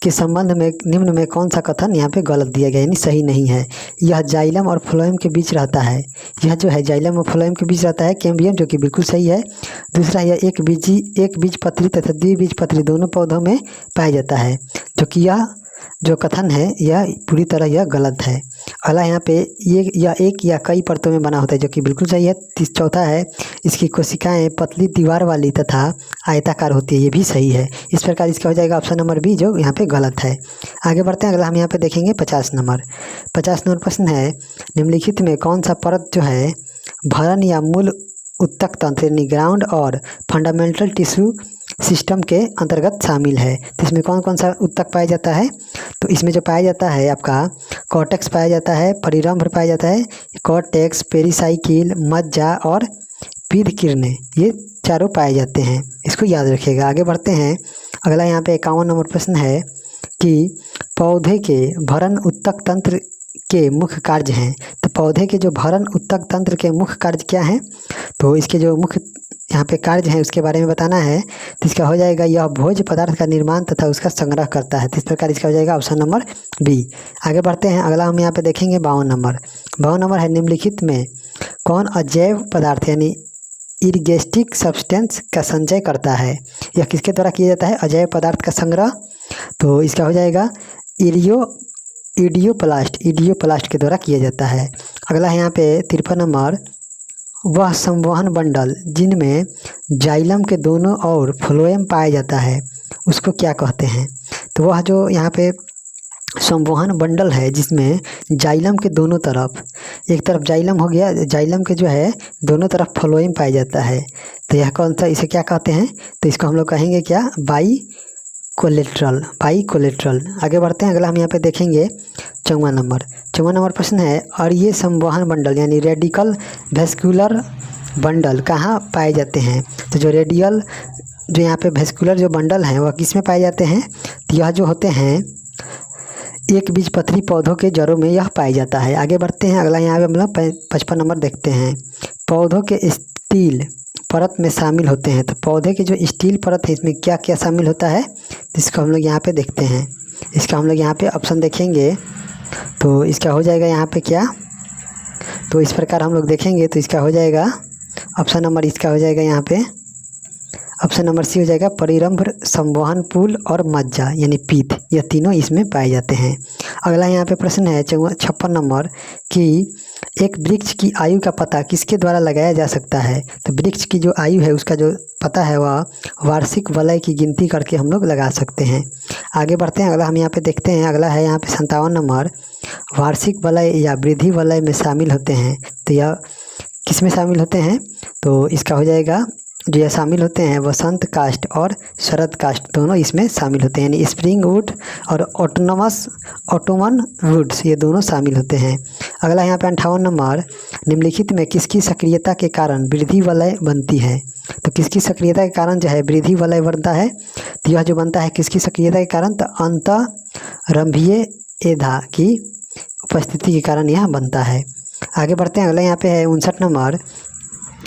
Speaker 1: के संबंध में निम्न में कौन सा कथन यहाँ पे गलत दिया गया यानी सही नहीं है? यह जाइलम और फ्लोएम के बीच रहता है। यह जो है जाइलम और फ्लोएम के बीच रहता है कैम्बियम, जो कि बिल्कुल सही है। दूसरा यह एक बीजपत्री तथा द्विबीजपत्री दोनों पौधों में पाया जाता है, जो कि यह जो कथन है यह पूरी तरह यह गलत है। अगला यहाँ पे ये या एक या कई परतों में बना होता है, जो कि बिल्कुल सही है। चौथा है, इसकी कोशिकाएं पतली दीवार वाली तथा आयताकार होती है, ये भी सही है। इस प्रकार इसका हो जाएगा ऑप्शन नंबर बी जो यहाँ पे गलत है। आगे बढ़ते हैं। अगला हम यहाँ पे देखेंगे 50 नंबर। 50 नंबर प्रश्न है, निम्नलिखित में कौन सा परत जो है भरण या मूल उत्तक तंत्र यानी ग्राउंड और फंडामेंटल टिश्यू सिस्टम के अंतर्गत शामिल है? तो इसमें कौन कौन सा उत्तक पाया जाता है? तो इसमें जो पाया जाता है आपका कॉर्टेक्स पाया जाता है, परिरंभ पाया जाता है, कॉर्टेक्स, पेरीसाइकिल, मज्जा और पीध किरणें, ये चारों पाए जाते हैं, इसको याद रखिएगा। आगे बढ़ते हैं। अगला यहाँ पे 51 नंबर प्रश्न है कि पौधे के भरण उत्तक तंत्र के मुख्य कार्य हैं। तो पौधे के जो भरण उत्तक तंत्र के मुख्य कार्य क्या हैं? तो इसके जो मुख्य यहाँ पे कार्य हैं उसके बारे में बताना है। तो इसका हो जाएगा यह भोज्य पदार्थ का निर्माण तथा उसका संग्रह करता है। तो इस प्रकार इसका हो जाएगा ऑप्शन नंबर बी। आगे बढ़ते हैं। अगला हम यहाँ पे देखेंगे 52 नंबर। 52 नंबर है, निम्नलिखित में कौन अजैव पदार्थ यानी इर्गेस्टिक सब्सटेंस का संचय करता है? यह किसके द्वारा किया जाता है अजैव पदार्थ का संग्रह? तो इसका हो जाएगा इडियोप्लास्ट के द्वारा किया जाता है। अगला है यहाँ पे 53 नंबर, वह संवहन बंडल जिनमें जाइलम के दोनों ओर फ्लोएम पाया जाता है उसको क्या कहते हैं? तो वह जो यहाँ पे संवहन बंडल है जिसमें जाइलम के दोनों तरफ, एक तरफ जाइलम हो गया, जाइलम के जो है दोनों तरफ फ्लोएम पाया जाता है, तो यह कौन सा, इसे क्या कहते हैं? तो इसको हम लोग कहेंगे क्या? बाइकोलेट्रल। आगे बढ़ते हैं। अगला हम यहाँ पे देखेंगे 54 नंबर। 54 नंबर प्रश्न है, और ये संवहन बंडल यानी रेडिकल वेस्कुलर बंडल कहाँ पाए जाते हैं? तो जो रेडियल जो यहाँ पे वेस्कुलर जो बंडल हैं वह किस में पाए जाते हैं? तो यह जो होते हैं एक बीजपत्री पौधों के जड़ों में यह पाया जाता है। आगे बढ़ते हैं। अगला यहाँ पे हम लोग 55 नंबर देखते हैं, पौधों के स्टील परत में शामिल होते हैं। तो पौधे की जो स्टील परत है इसमें क्या क्या शामिल होता है? इसको हम लोग यहाँ पे देखते हैं। इसका हम लोग यहाँ पे ऑप्शन देखेंगे तो इसका हो जाएगा यहाँ पे क्या? तो इस प्रकार हम लोग देखेंगे तो इसका हो जाएगा ऑप्शन नंबर, इसका हो जाएगा यहाँ पे ऑप्शन नंबर सी हो जाएगा, परिरंभ, संवहन पुल और मज्जा यानी पीत, यह तीनों इसमें पाए जाते हैं। अगला यहाँ पे प्रश्न है 56 नंबर कि एक वृक्ष की आयु का पता किसके द्वारा लगाया जा सकता है। तो वृक्ष की जो आयु है उसका जो पता है वह वार्षिक वलय की गिनती करके हम लोग लगा सकते हैं। आगे बढ़ते हैं, अगला हम यहाँ पे देखते हैं। अगला है यहाँ पे 57 नंबर, वार्षिक वलय या वृद्धि वलय में शामिल होते हैं। तो यह किस में शामिल होते हैं, तो इसका हो जाएगा जो यह शामिल होते हैं वसंत काष्ठ और शरद काष्ठ दोनों इसमें शामिल होते हैं, यानी स्प्रिंग वुड और ऑटोमन वुड्स ये दोनों शामिल होते हैं। अगला यहाँ पे 58 नंबर, निम्नलिखित में किसकी सक्रियता के कारण वृद्धि वलय बनती है। तो किसकी सक्रियता के कारण जो है वृद्धि वलय बनता है, तो यह जो बनता है किसकी सक्रियता के कारण, तो अंतरंभीय एधा की उपस्थिति के कारण यह बनता है। आगे बढ़ते हैं, अगला यहाँ पे है 59 नंबर,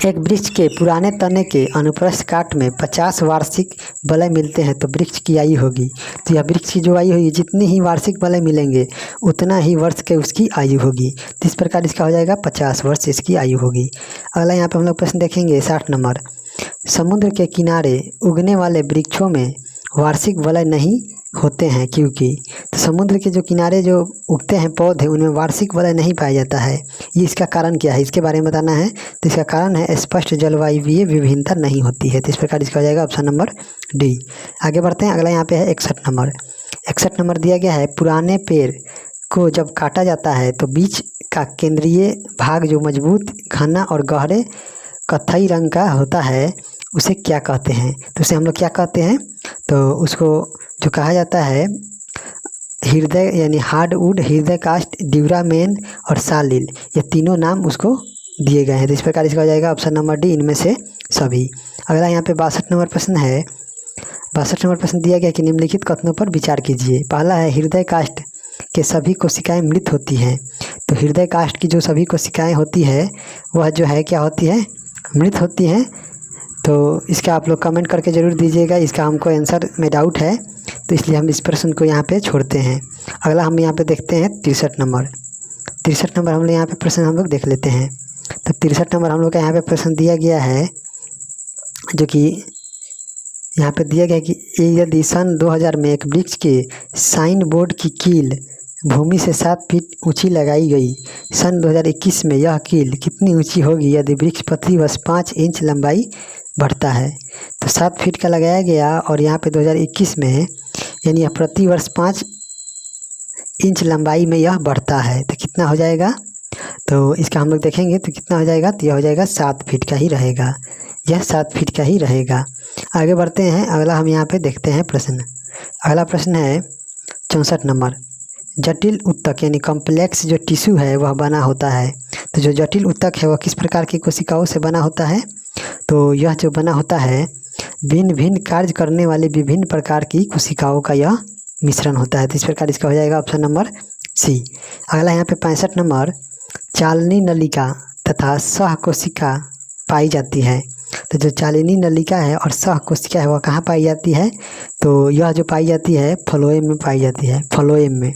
Speaker 1: एक वृक्ष के पुराने तने के अनुप्रस्थ काट में 50 वार्षिक वलय मिलते हैं तो वृक्ष की आयु होगी। तो यह वृक्ष की जो आयु होगी, जितनी ही वार्षिक वलय मिलेंगे उतना ही वर्ष के उसकी आयु होगी। तो इस प्रकार इसका हो जाएगा 50 वर्ष इसकी आयु होगी। अगला यहाँ पे हम लोग प्रश्न देखेंगे 60 नंबर, समुद्र के किनारे उगने वाले वृक्षों में वार्षिक वलय नहीं होते हैं क्योंकि, तो समुद्र के जो किनारे जो उगते हैं पौधे उनमें वार्षिक वलय नहीं पाया जाता है। ये इसका कारण क्या है, इसके बारे में बताना है। तो इसका कारण है स्पष्ट जलवायुवीय विभिन्नता नहीं होती है। तो इस प्रकार इसका हो जाएगा ऑप्शन नंबर डी। आगे बढ़ते हैं, अगला यहाँ पे है 61 नंबर। 61 नंबर दिया गया है, पुराने पेड़ को जब काटा जाता है तो बीच का केंद्रीय भाग जो मजबूत, घना और गहरे कत्थई रंग का होता है उसे क्या कहते हैं। तो उसे हम लोग क्या कहते हैं, तो उसको जो कहा जाता है हृदय यानी हार्डवुड, हृदय काष्ठ, ड्यूरामेन और सालिल, ये तीनों नाम उसको दिए गए हैं। तो इस प्रकार इसका हो जाएगा ऑप्शन नंबर डी, इनमें से सभी। अगला यहाँ पे 62 नंबर प्रश्न है। 62 नंबर प्रश्न दिया गया कि निम्नलिखित कथनों पर विचार कीजिए। पहला है हृदय काष्ठ के सभी कोशिकाएं मृत होती हैं। तो हृदय काष्ठ की जो सभी कोशिकाएं होती है वह जो है क्या होती है, मृत होती हैं। तो इसका आप लोग कमेंट करके ज़रूर दीजिएगा, इसका हमको आंसर में डाउट है तो इसलिए हम इस प्रश्न को यहाँ पे छोड़ते हैं। अगला हम यहाँ पे देखते हैं 63 नंबर। 63 नंबर हम लोग यहाँ पे प्रश्न हम लोग देख लेते हैं। तो 63 नंबर हम लोग का यहाँ पे प्रश्न दिया गया है, जो कि यहाँ पे दिया गया है कि यदि सन 2000 में एक वृक्ष के साइन बोर्ड की कील भूमि से 7 फीट ऊंची लगाई गई, सन 2021 में यह कील कितनी ऊंची होगी यदि वृक्ष प्रति वर्ष 5 इंच लंबाई बढ़ता है। तो 7 फीट का लगाया गया और यहाँ पे 2021 में यानी यह प्रति वर्ष 5 इंच लंबाई में यह बढ़ता है तो कितना हो जाएगा, तो इसका हम लोग देखेंगे तो कितना हो जाएगा, तो यह हो जाएगा 7 फीट का ही रहेगा, यह 7 फीट का ही रहेगा। आगे बढ़ते हैं, अगला हम यहाँ पे देखते हैं प्रश्न। अगला प्रश्न है 64 नंबर, जटिल ऊतक यानी कॉम्प्लेक्स जो टिश्यू है वह बना होता है। तो जो जटिल ऊतक है वह किस प्रकार की कोशिकाओं से बना होता है, तो यह जो बना होता है भिन्न भिन्न कार्य करने वाले विभिन्न प्रकार की कोशिकाओं का यह मिश्रण होता है। तो इस प्रकार इसका हो जाएगा ऑप्शन नंबर सी। अगला यहाँ पे 65 नंबर, चालनी नलिका तथा सह कोशिका पाई जाती है। तो जो चालनी नलिका है और सह कोशिका है वह कहाँ पाई जाती है, तो यह जो पाई जाती है फ्लोएम में पाई जाती है, फ्लोएम में।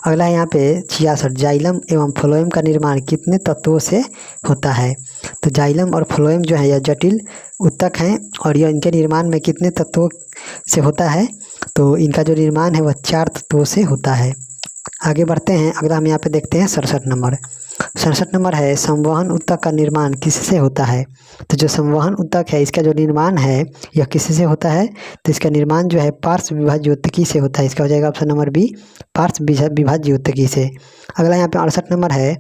Speaker 1: अगला यहाँ पे 66, जाइलम एवं फ्लोएम का निर्माण कितने तत्वों से होता है। तो जाइलम और फ्लोएम जो है यह जटिल ऊतक हैं और यह इनके निर्माण में कितने तत्वों से होता है, तो इनका जो निर्माण है वह 4 तत्वों से होता है। आगे बढ़ते हैं, अगला हम यहाँ पे देखते हैं 67 नंबर। 67 नंबर है, संवहन ऊतक का निर्माण किससे होता है। तो जो संवहन ऊतक है इसका जो निर्माण है यह किससे होता है, तो इसका निर्माण जो है पार्श्व विभाज्योतकी से होता है। इसका हो जाएगा ऑप्शन नंबर बी, पार्श्व विभाज्योतकी से। अगला यहाँ पे 68 नंबर है,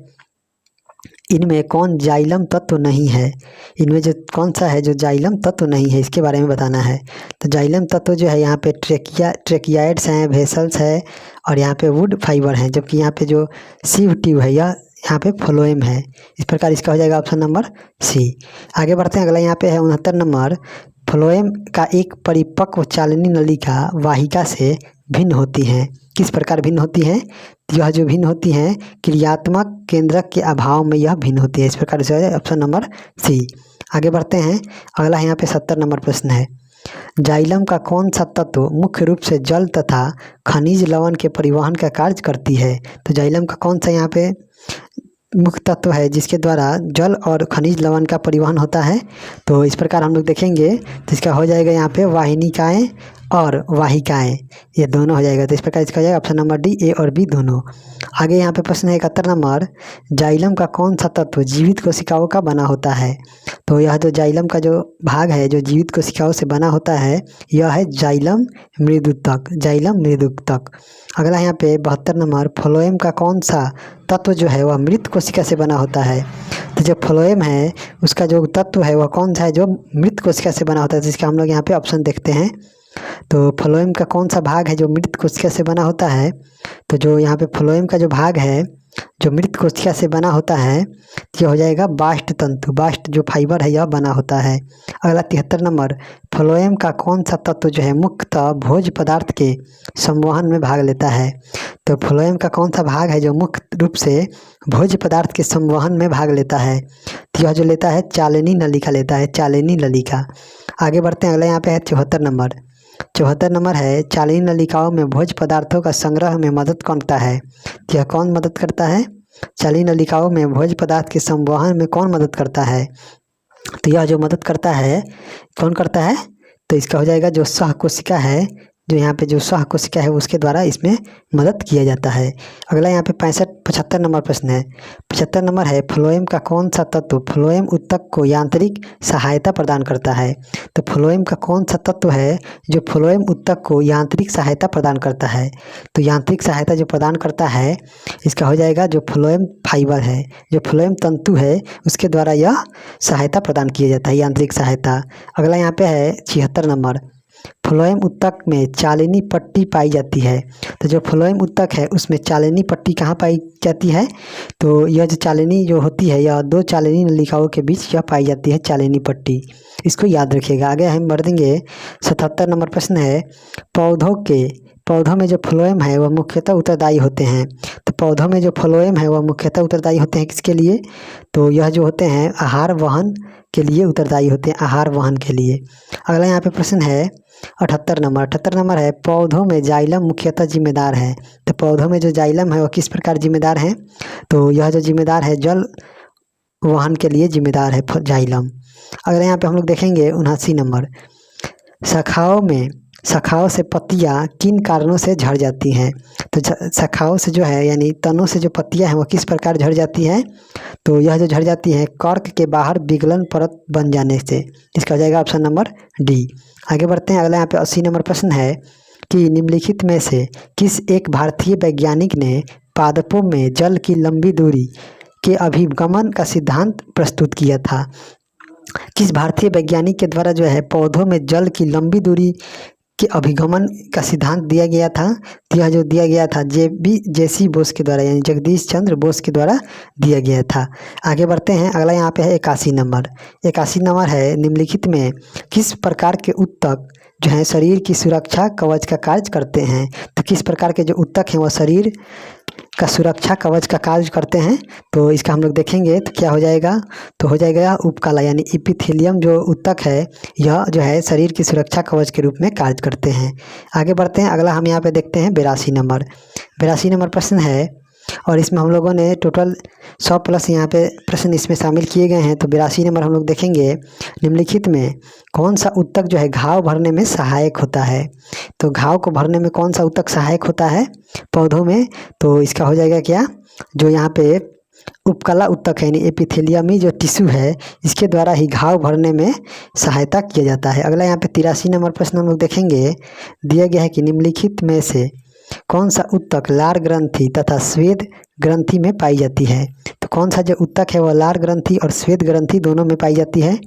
Speaker 1: इनमें कौन जाइलम तत्व नहीं है। इनमें जो कौन सा है जो जाइलम तत्व नहीं है इसके बारे में बताना है। तो जाइलम तत्व जो है यहाँ पे ट्रेकियाइड्स हैं, वेसल्स है और यहाँ पे वुड फाइबर हैं, जबकि यहाँ पे जो सीव ट्यूब है यह यहाँ पे फ्लोएम है। इस प्रकार इसका हो जाएगा ऑप्शन नंबर सी। आगे बढ़ते हैं, अगला यहाँ पे है 69 नंबर, फ्लोएम का एक परिपक्व चालनी नलिका वाहिका से भिन्न होती हैं। किस प्रकार भिन्न होती हैं, यह जो भिन्न होती हैं क्रियात्मक केंद्रक के अभाव में यह भिन्न होती है। इस प्रकार से ऑप्शन नंबर सी। आगे बढ़ते हैं, अगला यहाँ पे 70 नंबर प्रश्न है, जाइलम का कौन सा तत्व मुख्य रूप से जल तथा खनिज लवण के परिवहन का कार्य करती है। तो जाइलम का कौन सा यहाँ पे मुख्य तत्व है जिसके द्वारा जल और खनिज लवण का परिवहन होता है, तो इस प्रकार हम लोग देखेंगे तो इसका हो जाएगा यहाँ पे वाहिनिकाएँ और वाहिकाएं, ये दोनों हो जाएगा। तो इस प्रकार इसका हो जाएगा ऑप्शन नंबर डी, ए और बी दोनों। आगे यहाँ पे प्रश्न है 71 नंबर, जाइलम का कौन सा तत्व जीवित कोशिकाओं का बना होता है? तो यह जो जाइलम का जो भाग है जो जीवित कोशिकाओं से बना होता है यह है जाइलम मृदुतक, जाइलम मृदुतक। अगला यहाँ पे 72 नंबर, फ्लोएम का कौन सा तत्व जो है वह मृत कोशिका से बना होता है? तो जो फ्लोएम है उसका जो तत्व है वह कौन सा है जो मृत कोशिका से बना होता है? जिसका हम लोग यहाँ पे ऑप्शन देखते हैं। तो फ्लोएम का कौन सा भाग है जो मृत कोशिका से बना होता है? तो जो यहाँ पे फ्लोएम का जो भाग है जो मृत कोशिका से बना होता है ये हो जाएगा बास्ट तंतु, बास्ट जो फाइबर है यह बना होता है। अगला 73 नंबर, फ्लोएम का कौन सा तत्व जो है मुख्यतः भोज्य पदार्थ के संवहन में भाग लेता है? तो फ्लोएम का कौन सा भाग है जो मुख्य रूप से भोज्य पदार्थ के संवहन में भाग लेता है? तो यह जो लेता है चालनी नलिका लेता है, चालनी नलिका। आगे बढ़ते हैं, अगला यहाँ पे है 74 नंबर। 74 नंबर है, चालनी नलिकाओं में भोज्य पदार्थों का संग्रह में मदद कौन करता है? यह कौन मदद करता है? चालनी नलिकाओं में भोज्य पदार्थ के संवहन में कौन मदद करता है? तो यह जो मदद करता है कौन करता है? तो इसका हो जाएगा जो सहकोशिका है, जो यहाँ पे जो सहकोशिका है उसके द्वारा इसमें मदद किया जाता है। अगला यहाँ पे 75 नंबर प्रश्न है। 75 नंबर है, फ्लोएम का कौन सा तत्व फ्लोएम उत्तक को यांत्रिक सहायता प्रदान करता है? तो फ्लोएम का कौन सा तत्व है जो फ्लोएम उत्तक को यांत्रिक सहायता प्रदान करता है? तो यांत्रिक सहायता जो प्रदान करता है इसका हो जाएगा जो फ्लोएम फाइबर है, जो फ्लोएम तंतु है उसके द्वारा यह सहायता प्रदान किया जाता है, यांत्रिक सहायता। अगला यहाँ पे है 76 नंबर, फ्लोएम उत्तक में चालनी पट्टी पाई जाती है। तो जो फ्लोएम उत्तक है उसमें चालनी पट्टी कहाँ पाई जाती है? तो यह जो चालनी जो होती है यह दो चालनी नलिकाओं के बीच यह पाई जाती है चालनी पट्टी, इसको याद रखिएगा। आगे हम बढ़ देंगे, 77 नंबर प्रश्न है, पौधों में जो फ्लोएम है वह मुख्यतः उत्तरदायी होते हैं। तो पौधों में जो फ्लोएम है वह मुख्यतः उत्तरदायी होते हैं किसके लिए? तो यह जो होते हैं आहार वहन के लिए उत्तरदायी होते हैं, आहार वहन के लिए। अगला यहाँ पे प्रश्न है 78 नंबर है, पौधों में जाइलम मुख्यतः जिम्मेदार है। तो पौधों में जो जाइलम है वह किस प्रकार जिम्मेदार है? तो यह जो जिम्मेदार है जल वहन के लिए जिम्मेदार है जाइलम। अगर यहाँ पे हम लोग देखेंगे 79 नंबर, शाखाओं से पत्तियाँ किन कारणों से झड़ जाती हैं? तो शाखाओं से जो है यानी तनों से जो पत्तियाँ हैं वो किस प्रकार झड़ जाती हैं? तो यह जो झड़ जाती है कर्क के बाहर विगलन परत बन जाने से, इसका हो जाएगा ऑप्शन नंबर डी। आगे बढ़ते हैं, अगला यहाँ पे 80 नंबर प्रश्न है कि निम्नलिखित में से किस एक भारतीय वैज्ञानिक ने पादपों में जल की लंबी दूरी के अभिगमन का सिद्धांत प्रस्तुत किया था? किस भारतीय वैज्ञानिक के द्वारा जो है पौधों में जल की लंबी दूरी के अभिगमन का सिद्धांत दिया गया था? यह जो दिया गया था JC बोस के द्वारा, यानी जगदीश चंद्र बोस के द्वारा दिया गया था। आगे बढ़ते हैं, अगला यहाँ पे है 81 नंबर है, निम्नलिखित में किस प्रकार के उत्तक जो है शरीर की सुरक्षा कवच का कार्य करते हैं? तो किस प्रकार के जो उत्तक हैं वह शरीर का सुरक्षा कवच का कार्य करते हैं? तो इसका हम लोग देखेंगे तो क्या हो जाएगा? तो हो जाएगा उपकला यानी एपिथेलियम जो उत्तक है यह जो है शरीर की सुरक्षा कवच के रूप में कार्य करते हैं। आगे बढ़ते हैं, अगला हम यहाँ पे देखते हैं 82 नंबर प्रश्न है और इसमें हम लोगों ने टोटल 100 प्लस यहाँ पे प्रश्न इसमें शामिल किए गए हैं। तो 82 नंबर हम लोग देखेंगे, निम्नलिखित में कौन सा उत्तक जो है घाव भरने में सहायक होता है? तो घाव को भरने में कौन सा उत्तक सहायक होता है पौधों में? तो इसका हो जाएगा क्या, जो यहाँ पे उपकला उत्तक है यानी एपिथेलियमी जो टिश्यू है इसके द्वारा ही घाव भरने में सहायता किया जाता है। अगला यहाँ पे 83 नंबर प्रश्न हम लोग देखेंगे, दिया गया है कि निम्नलिखित में से कौन सा उत्तक लार ग्रंथि तथा श्वेत ग्रंथि में पाई जाती है? तो कौन सा जो उत्तक है वह लार ग्रंथि और श्वेत ग्रंथि दोनों में पाई जाती है?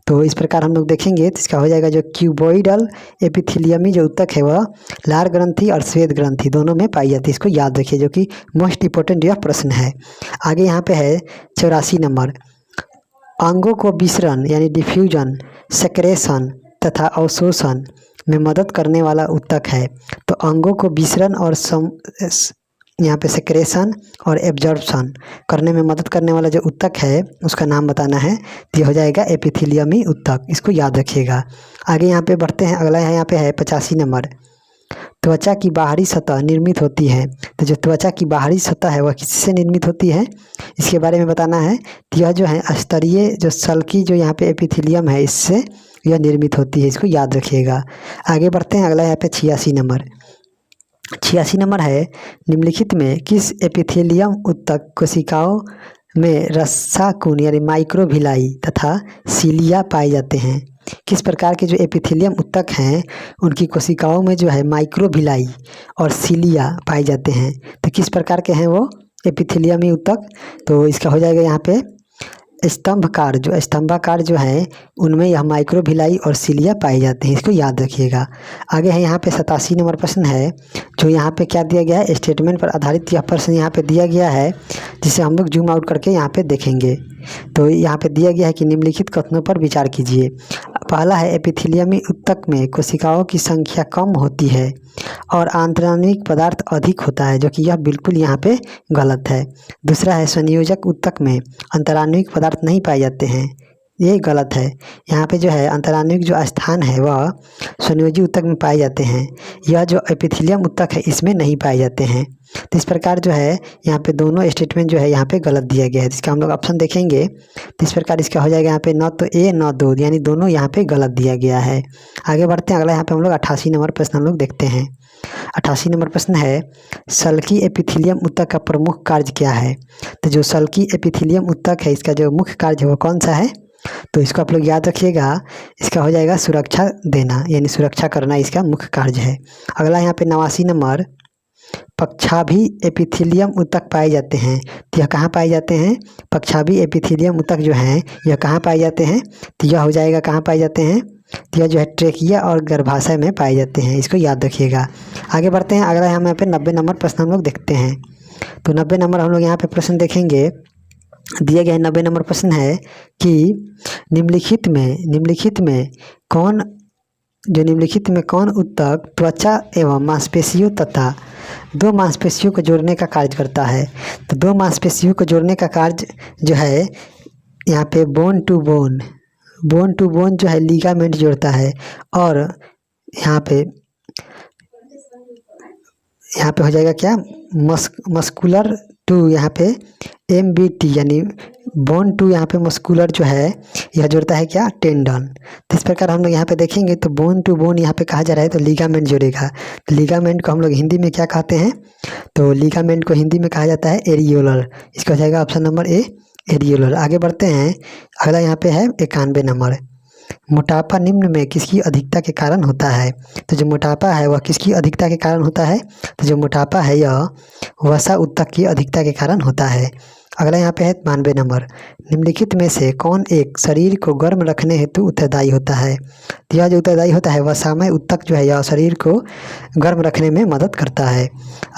Speaker 1: तो इस प्रकार हम लोग देखेंगे तो इसका हो जाएगा जो क्यूबोइडल एपिथेलियमी जो उत्तक है वह लार ग्रंथि और श्वेत ग्रंथि दोनों में पाई जाती है, इसको याद रखिए जो कि मोस्ट इंपॉर्टेंट यह प्रश्न है। आगे यहाँ पे है 84 नंबर, अंगों को विसरण यानी डिफ्यूजन, सेक्रेशन तथा अवशोषण में मदद करने वाला उत्तक है। तो अंगों को विसरण और यहाँ पे सेक्रेशन और एब्जॉर्प्शन करने में मदद करने वाला जो उत्तक है उसका नाम बताना है, तो ये हो जाएगा एपिथेलियमी उत्तक, इसको याद रखिएगा। आगे यहाँ पे बढ़ते हैं, अगला यहाँ पे है 85 नंबर, त्वचा की बाहरी सतह निर्मित होती है। तो जो त्वचा की बाहरी सतह है वह किससे निर्मित होती है इसके बारे में बताना है। तो यह जो है स्तरीय जो सल्की जो यहाँ पे एपिथेलियम है इससे यह निर्मित होती है, इसको याद रखिएगा। आगे बढ़ते हैं, अगला यहाँ पे 86 नंबर। 86 नंबर है, निम्नलिखित में किस एपिथेलियम ऊतक कोशिकाओं में रस्साकुन यानी माइक्रोविलाई तथा सीलिया पाए जाते हैं। किस प्रकार के जो एपिथेलियम ऊतक हैं उनकी कोशिकाओं में जो है माइक्रोविलाई और सीलिया पाए जाते हैं। तो किस प्रकार के हैं वो एपिथेलियमी ऊतक? तो इसका हो जाएगा यहाँ पे स्तंभकार, जो स्तंभाकार जो है उनमें यह माइक्रोविलाई और सीलिया पाए जाते हैं, इसको याद रखिएगा। आगे है यहाँ पे 87 नंबर प्रश्न है, जो यहाँ पे क्या दिया गया है, स्टेटमेंट पर आधारित यह प्रश्न यहाँ पे दिया गया है, जिसे हम लोग जूम आउट करके यहाँ पे देखेंगे। तो यहाँ पे दिया गया है कि निम्नलिखित कथनों पर विचार कीजिए। पहला है, एपिथेलियमी ऊतक में कोशिकाओं की संख्या कम होती है और आंतराणविक पदार्थ अधिक होता है, जो कि यह बिल्कुल यहाँ पे गलत है। दूसरा है, संयोजक ऊतक में अंतराणविक पदार्थ नहीं पाए जाते हैं, ये गलत है। यहाँ पे जो है अंतराणविक जो स्थान है वह संयोजी ऊतक में पाए जाते हैं, यह जो एपिथेलियम ऊतक है इसमें नहीं पाए जाते हैं। तो इस प्रकार जो है यहाँ पे दोनों स्टेटमेंट जो है यहाँ पे गलत दिया गया है, जिसका हम लोग ऑप्शन देखेंगे। तो इस प्रकार इसका हो जाएगा यहाँ पे न तो ए न दो, यानी दोनों यहाँ पे गलत दिया गया है। आगे बढ़ते हैं, अगला यहाँ पे हम लोग 88 नंबर प्रश्न हम लोग देखते हैं। 88 नंबर प्रश्न है, सल्की एपिथेलियम ऊतक का प्रमुख कार्य क्या है? तो जो सल्की एपिथेलियम ऊतक है इसका जो मुख्य कार्य है वो कौन सा है? तो इसको आप लोग याद रखिएगा, इसका हो जाएगा सुरक्षा देना, यानी सुरक्षा करना इसका मुख्य कार्य है। अगला यहाँ पे 89 नंबर, पक्षाभी एपिथेलियम ऊतक पाए जाते हैं, तो यह कहाँ पाए जाते हैं? पक्षाभी एपिथेलियम ऊतक जो हैं यह कहाँ पाए जाते हैं? तो यह हो जाएगा कहाँ पाए जाते हैं? तो यह जो है ट्रेकिया और गर्भाशय में पाए जाते हैं, इसको याद रखिएगा। आगे बढ़ते हैं, अगला यहाँ पे 90 नंबर प्रश्न हम लोग देखते हैं। तो 90 नंबर हम लोग यहाँ पे प्रश्न देखेंगे। दिया गया 90 नंबर प्रश्न है कि निम्नलिखित में कौन ऊतक त्वचा एवं मांसपेशियों तथा दो मांसपेशियों को जोड़ने का कार्य करता है? तो दो मांसपेशियों को जोड़ने का कार्य जो है यहाँ पे बोन टू बोन जो है लिगामेंट जोड़ता है, और यहाँ पे हो जाएगा क्या, मस्कुलर टू यहाँ पे MBT यानी बोन टू यहाँ पे मस्कुलर जो है यह जोड़ता है क्या, टेंडन। तो इस प्रकार हम लोग यहाँ पे देखेंगे तो बोन टू बोन यहाँ पे कहा जा रहा है तो लिगामेंट जोड़ेगा। तो लिगामेंट को हम लोग हिंदी में क्या कहते हैं? तो लिगामेंट को हिंदी में कहा जाता है एरियोलर, इसका हो जाएगा ऑप्शन नंबर ए, एरियोलर। आगे बढ़ते हैं, अगला यहाँ पे है 91 नंबर, मोटापा निम्न में किसकी अधिकता के कारण होता है? तो जो मोटापा है वह किसकी अधिकता के कारण होता है? तो जो मोटापा है यह वसा ऊतक की अधिकता के कारण होता है। अगला यहाँ पे है 92 नंबर, निम्नलिखित में से कौन एक शरीर को गर्म रखने हेतु उत्तरदायी होता है? तो यह जो उत्तरदायी होता है वसामय ऊतक जो है यह शरीर को गर्म रखने में मदद करता है।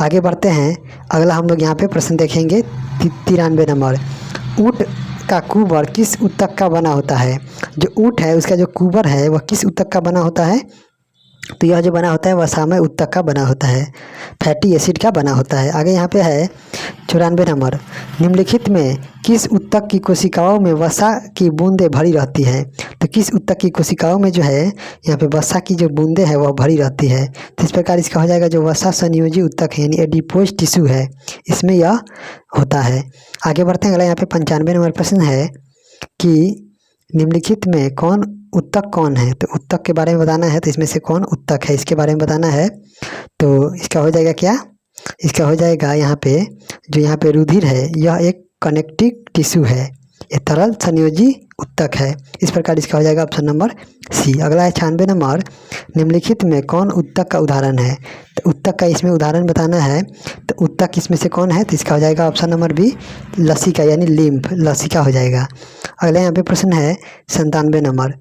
Speaker 1: आगे बढ़ते हैं, अगला हम लोग यहाँ पे प्रश्न देखेंगे 93 नंबर, ऊँट का कुबर किस ऊतक का बना होता है? जो ऊँट है उसका जो कुबर है वह किस ऊतक का बना होता है? तो यह जो बना होता है वसामय ऊतक का बना होता है, फैटी एसिड का बना होता है। आगे यहाँ पे है 94 नंबर, निम्नलिखित में किस ऊतक की कोशिकाओं में वसा की बूंदें भरी रहती है? तो किस ऊतक की कोशिकाओं में जो है यहाँ पे वसा की जो बूंदें हैं वह भरी रहती है। तो इस प्रकार इसका हो जाएगा जो वसा संयोजी ऊतक है यानी एडिपोज टिश्यू है, इसमें यह होता है। आगे बढ़ते हैं, अगला यहाँ पे 95 नंबर प्रश्न है कि निम्नलिखित में कौन ऊतक कौन है? तो ऊतक के बारे में बताना है, तो इसमें से कौन ऊतक है इसके बारे में बताना है। तो इसका हो जाएगा क्या, इसका हो जाएगा यहाँ पे जो यहाँ पे रुधिर है यह एक कनेक्टिव टिश्यू है, ये तरल संयोजी ऊतक है। इस प्रकार इसका हो जाएगा ऑप्शन नंबर सी। अगला है 96 नंबर, निम्नलिखित में कौन ऊतक का उदाहरण है? तो ऊतक का इसमें उदाहरण बताना है, तो ऊतक इसमें से कौन है? तो इसका हो जाएगा ऑप्शन नंबर बी, लसिका यानी लिम्फ, लसिका हो जाएगा। अगला यहाँ पे प्रश्न है 97 नंबर,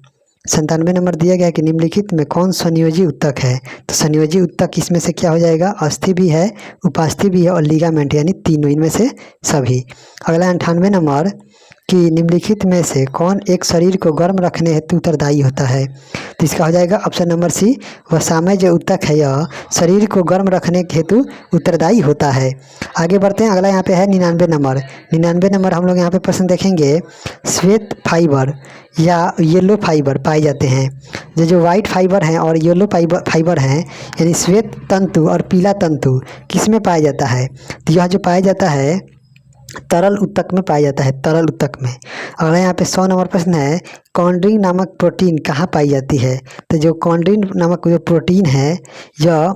Speaker 1: 97 नंबर दिया गया कि निम्नलिखित में कौन संयोजी ऊतक है? तो संयोजी ऊतक इसमें से क्या हो जाएगा, अस्थि भी है, उपास्थि भी है और लिगामेंट, यानी तीनों इनमें से सभी। अगला 98 नंबर कि निम्नलिखित में से कौन एक शरीर को गर्म रखने हेतु उत्तरदायी होता है? तो इसका हो जाएगा ऑप्शन नंबर सी, वसामय जो ऊतक है यह शरीर को गर्म रखने के हेतु उत्तरदायी होता है। आगे बढ़ते हैं, अगला यहाँ पे है 99 नंबर। 99 नंबर हम लोग यहाँ पे प्रश्न देखेंगे, श्वेत फाइबर या येलो फाइबर पाए जाते हैं। जो वाइट फाइबर हैं और येलो फाइबर हैं यानी श्वेत तंतु और पीला तंतु किस में पाया जाता है? तो यह जो पाया जाता है तरल उत्तक में पाया जाता है, तरल उत्तक में। अगला यहाँ पे 100 नंबर प्रश्न है, कॉन्ड्रिन नामक प्रोटीन कहाँ पाई जाती है? तो जो कॉन्ड्रिन नामक जो प्रोटीन है यह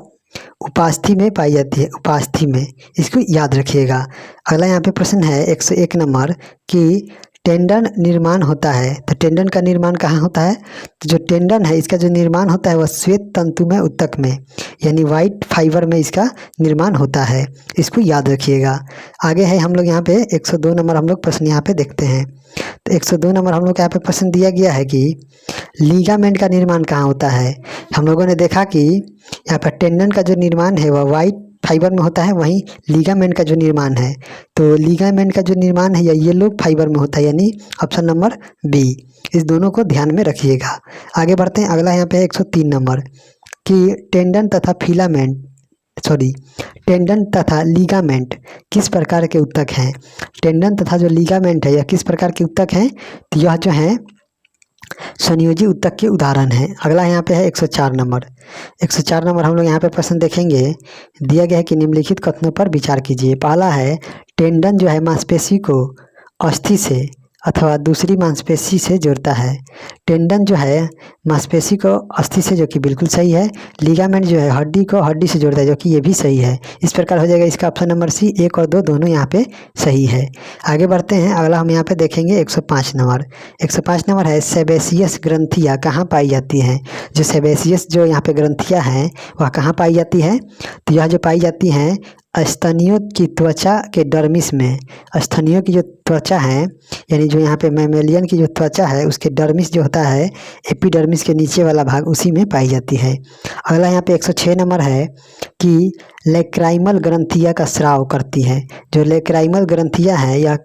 Speaker 1: उपास्थि में पाई जाती है, उपास्थि में, इसको याद रखिएगा। अगला यहाँ पे प्रश्न है 101 नंबर कि टेंडन निर्माण होता है, तो टेंडन का निर्माण कहाँ होता है? तो जो टेंडन है इसका जो निर्माण होता है वह श्वेत तंतुमय उत्तक में, यानी वाइट फाइबर में इसका निर्माण होता है, इसको याद रखिएगा। आगे है हम लोग यहाँ पे 102 नंबर हम लोग प्रश्न यहाँ पे देखते हैं। तो 102 नंबर हम लोग यहाँ पे प्रश्न दिया गया है कि लीगामेंट का निर्माण कहाँ होता है? हम लोगों ने देखा कि यहाँ पर टेंडन का जो निर्माण है वह वाइट फाइबर में होता है, वहीं लीगामेंट का जो निर्माण है, तो लीगामेंट का जो निर्माण है यह येलो फाइबर में होता है, यानी ऑप्शन नंबर बी। इस दोनों को ध्यान में रखिएगा। आगे बढ़ते हैं। अगला यहाँ पे 103 नंबर कि टेंडन तथा फिलामेंट टेंडन तथा लीगामेंट किस प्रकार के उत्तक हैं? टेंडन तथा जो लीगामेंट है यह किस प्रकार के उत्तक हैं? तो यह जो है संयोजी उत्तक के उदाहरण है। अगला यहाँ पे है 104 नंबर। 104 नंबर हम लोग यहाँ पे प्रश्न देखेंगे। दिया गया है कि निम्नलिखित कथनों पर विचार कीजिए। पहला है, टेंडन जो है मांसपेशी को अस्थि से अथवा दूसरी मांसपेशी से जोड़ता है। टेंडन जो है मांसपेशी को अस्थि से, जो कि बिल्कुल सही है। लिगामेंट जो है हड्डी को हड्डी से जोड़ता है, जो कि ये भी सही है। इस प्रकार हो जाएगा इसका ऑप्शन नंबर सी। 1 और 2 दोनों यहाँ पे सही है। आगे बढ़ते हैं। अगला हम यहाँ पे देखेंगे 105 नंबर। 105 नंबर है, सेबेसियस ग्रंथियाँ कहाँ पाई जाती हैं? जो सेबेसियस जो यहाँ पे ग्रंथियाँ हैं वह कहाँ पाई जाती है? तो यह जो पाई जाती हैं स्तनियों की त्वचा के डर्मिस में। स्तनियों की जो त्वचा है, यानी जो यहाँ पे मैमेलियन की जो त्वचा है उसके डर्मिस जो होता है, एपिडर्मिस के नीचे वाला भाग, उसी में पाई जाती है। अगला यहाँ पे 106 नंबर है कि लेक्राइमल ग्रंथिया का स्राव करती है। जो लेक्राइमल ग्रंथिया है यह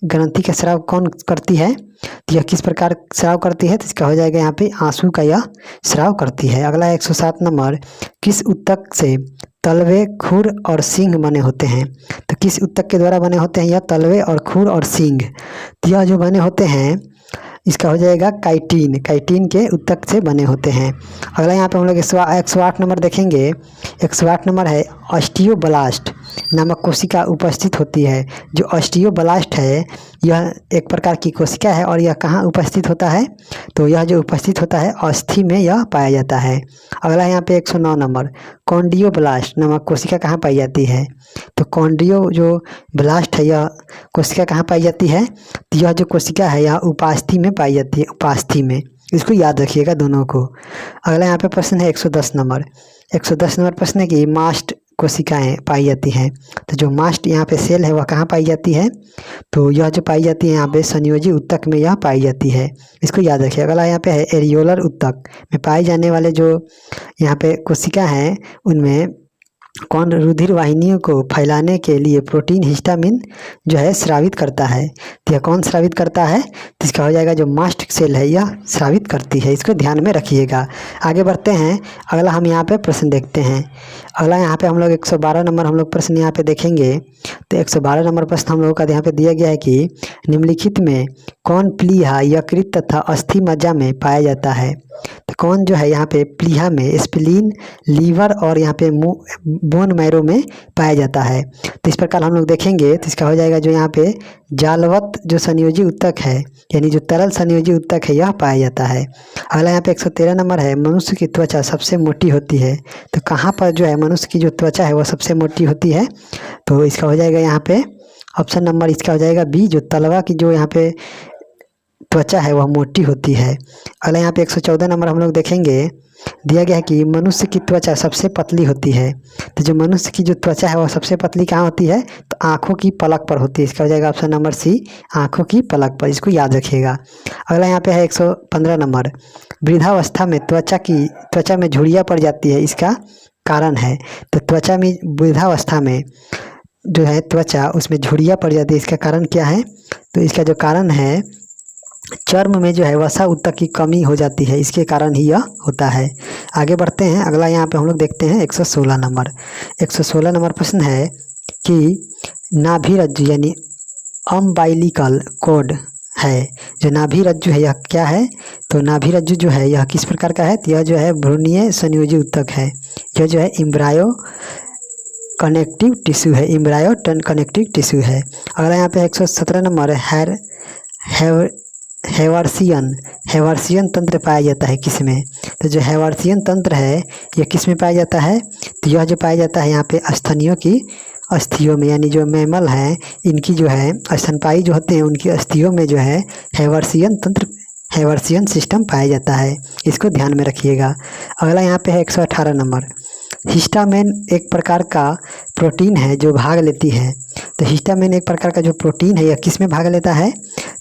Speaker 1: ग्रंथि का स्राव कौन करती है? तो यह किस प्रकार स्राव करती है? तो इसका हो जाएगा यहाँ पे आंसू का यह स्राव करती है। अगला 107 नंबर, किस उत्तक से तलवे, खुर और सींग बने होते हैं? तो किस उत्तक के द्वारा बने होते हैं? यह तलवे और खुर और सींग, तो यह जो बने होते हैं इसका हो जाएगा काइटिन। काइटिन के उत्तक से बने होते हैं। अगला यहाँ पे हम लोग 108 नंबर देखेंगे। 108 नंबर है, ऑस्टियोब्लास्ट नामक कोशिका उपस्थित होती है। जो ऑस्टियोब्लास्ट है यह एक प्रकार की कोशिका है और यह कहाँ उपस्थित होता है? तो यह जो उपस्थित होता है अस्थि में यह पाया जाता है। अगला यहाँ पे 109 नंबर, कॉन्डियोब्लास्ट नामक कोशिका कहाँ पाई जाती है? तो कॉन्डियो जो ब्लास्ट है यह कोशिका कहाँ पाई जाती है? तो यह जो कोशिका है यह उपास्थि में पाई जाती है, उपास्थि में। इसको याद रखिएगा दोनों को। अगला यहाँ पे प्रश्न है 110 नंबर। 110 नंबर प्रश्न है कि मास्ट कोशिकाएं पाई जाती हैं। तो जो मास्ट यहाँ पे सेल है वह कहाँ पाई जाती है? तो यह जो पाई जाती है यहाँ पे संयोजी उत्तक में यह पाई जाती है, इसको याद रखिए। अगला यहाँ पे है, एरियोलर उत्तक में पाए जाने वाले जो यहाँ पे कोशिका हैं उनमें कौन रुधिर वाहिनियों को फैलाने के लिए प्रोटीन हिस्टामिन जो है स्रावित करता है? तो यह कौन स्रावित करता है? तो इसका हो जाएगा जो मास्ट सेल है यह स्रावित करती है, इसको ध्यान में रखिएगा। आगे बढ़ते हैं। अगला हम यहाँ पे प्रश्न देखते हैं। अगला यहाँ पे हम लोग 112 नंबर हम लोग प्रश्न यहाँ पे देखेंगे। तो 112 नंबर प्रश्न हम लोगों का यहाँ पे दिया गया है कि निम्नलिखित में कौन प्लीहा, यकृत तथा अस्थि मज्जा में पाया जाता है? तो कौन जो है यहाँ पे प्लीहा में स्प्लीन, लीवर और यहाँ पे बोन मैरो में पाया जाता है? तो इस प्रकार हम लोग देखेंगे। तो इसका हो जाएगा जो यहाँ पे जालवत जो संयोजी उत्तक है, यानी जो तरल संयोजी उत्तक है यह पाया जाता है। अगला यहाँ पे 113 नंबर है, मनुष्य की त्वचा सबसे मोटी होती है। तो कहाँ पर जो है मनुष्य की जो त्वचा है वह सबसे मोटी होती है? तो इसका हो जाएगा यहाँ पे ऑप्शन नंबर इसका हो जाएगा बी, जो तलवा की जो यहाँ पे त्वचा है वह मोटी होती है। अगला यहाँ पे 114 नंबर हम लोग देखेंगे। दिया गया है कि मनुष्य की त्वचा सबसे पतली होती है। तो जो मनुष्य की जो त्वचा है वह सबसे पतली कहाँ होती है? तो आँखों की पलक पर होती है। इसका हो जाएगा ऑप्शन नंबर सी, आँखों की पलक पर, इसको याद रखिएगा। अगला यहाँ पे है 115 नंबर, वृद्धावस्था में त्वचा में झुर्रियाँ पड़ जाती है, इसका कारण है? तो त्वचा में वृद्धावस्था में जो है त्वचा उसमें झुर्रियाँ पड़ जाती है, इसका कारण क्या है? तो इसका जो कारण है चर्म में जो है वसा उत्तक की कमी हो जाती है, इसके कारण ही यह होता है। आगे बढ़ते हैं। अगला यहाँ पे हम लोग देखते हैं 116 नंबर। 116 नंबर प्रश्न है कि नाभि रज्जु यानी अम्बाइलिकल कॉर्ड है। जो नाभि रज्जु है यह क्या है? तो नाभि रज्जु जो है यह किस प्रकार का है? तो यह जो है भ्रूणीय संयोजी उत्तक है। यह जो है इम्ब्रायो कनेक्टिव टिश्यू है, एम्ब्रायो कनेक्टिव टिश्यू है। अगला यहाँ पे 117 नंबर हैवर्सियन तंत्र पाया जाता है किस में? तो जो हैवर्सियन तंत्र है यह किस में पाया जाता है? तो यह जो पाया जाता है यहाँ पे स्तनियों की अस्थियों में, यानी जो मैमल हैं इनकी जो है स्तनपायी जो होते हैं उनकी अस्थियों में जो है हैवर्सियन सिस्टम पाया जाता है। इसको ध्यान में रखिएगा। अगला यहाँ पे है 118 नंबर। हिस्टामिन एक प्रकार का प्रोटीन है जो भाग लेती है। तो हिस्टामिन एक प्रकार का जो प्रोटीन है यह किस में भाग लेता है?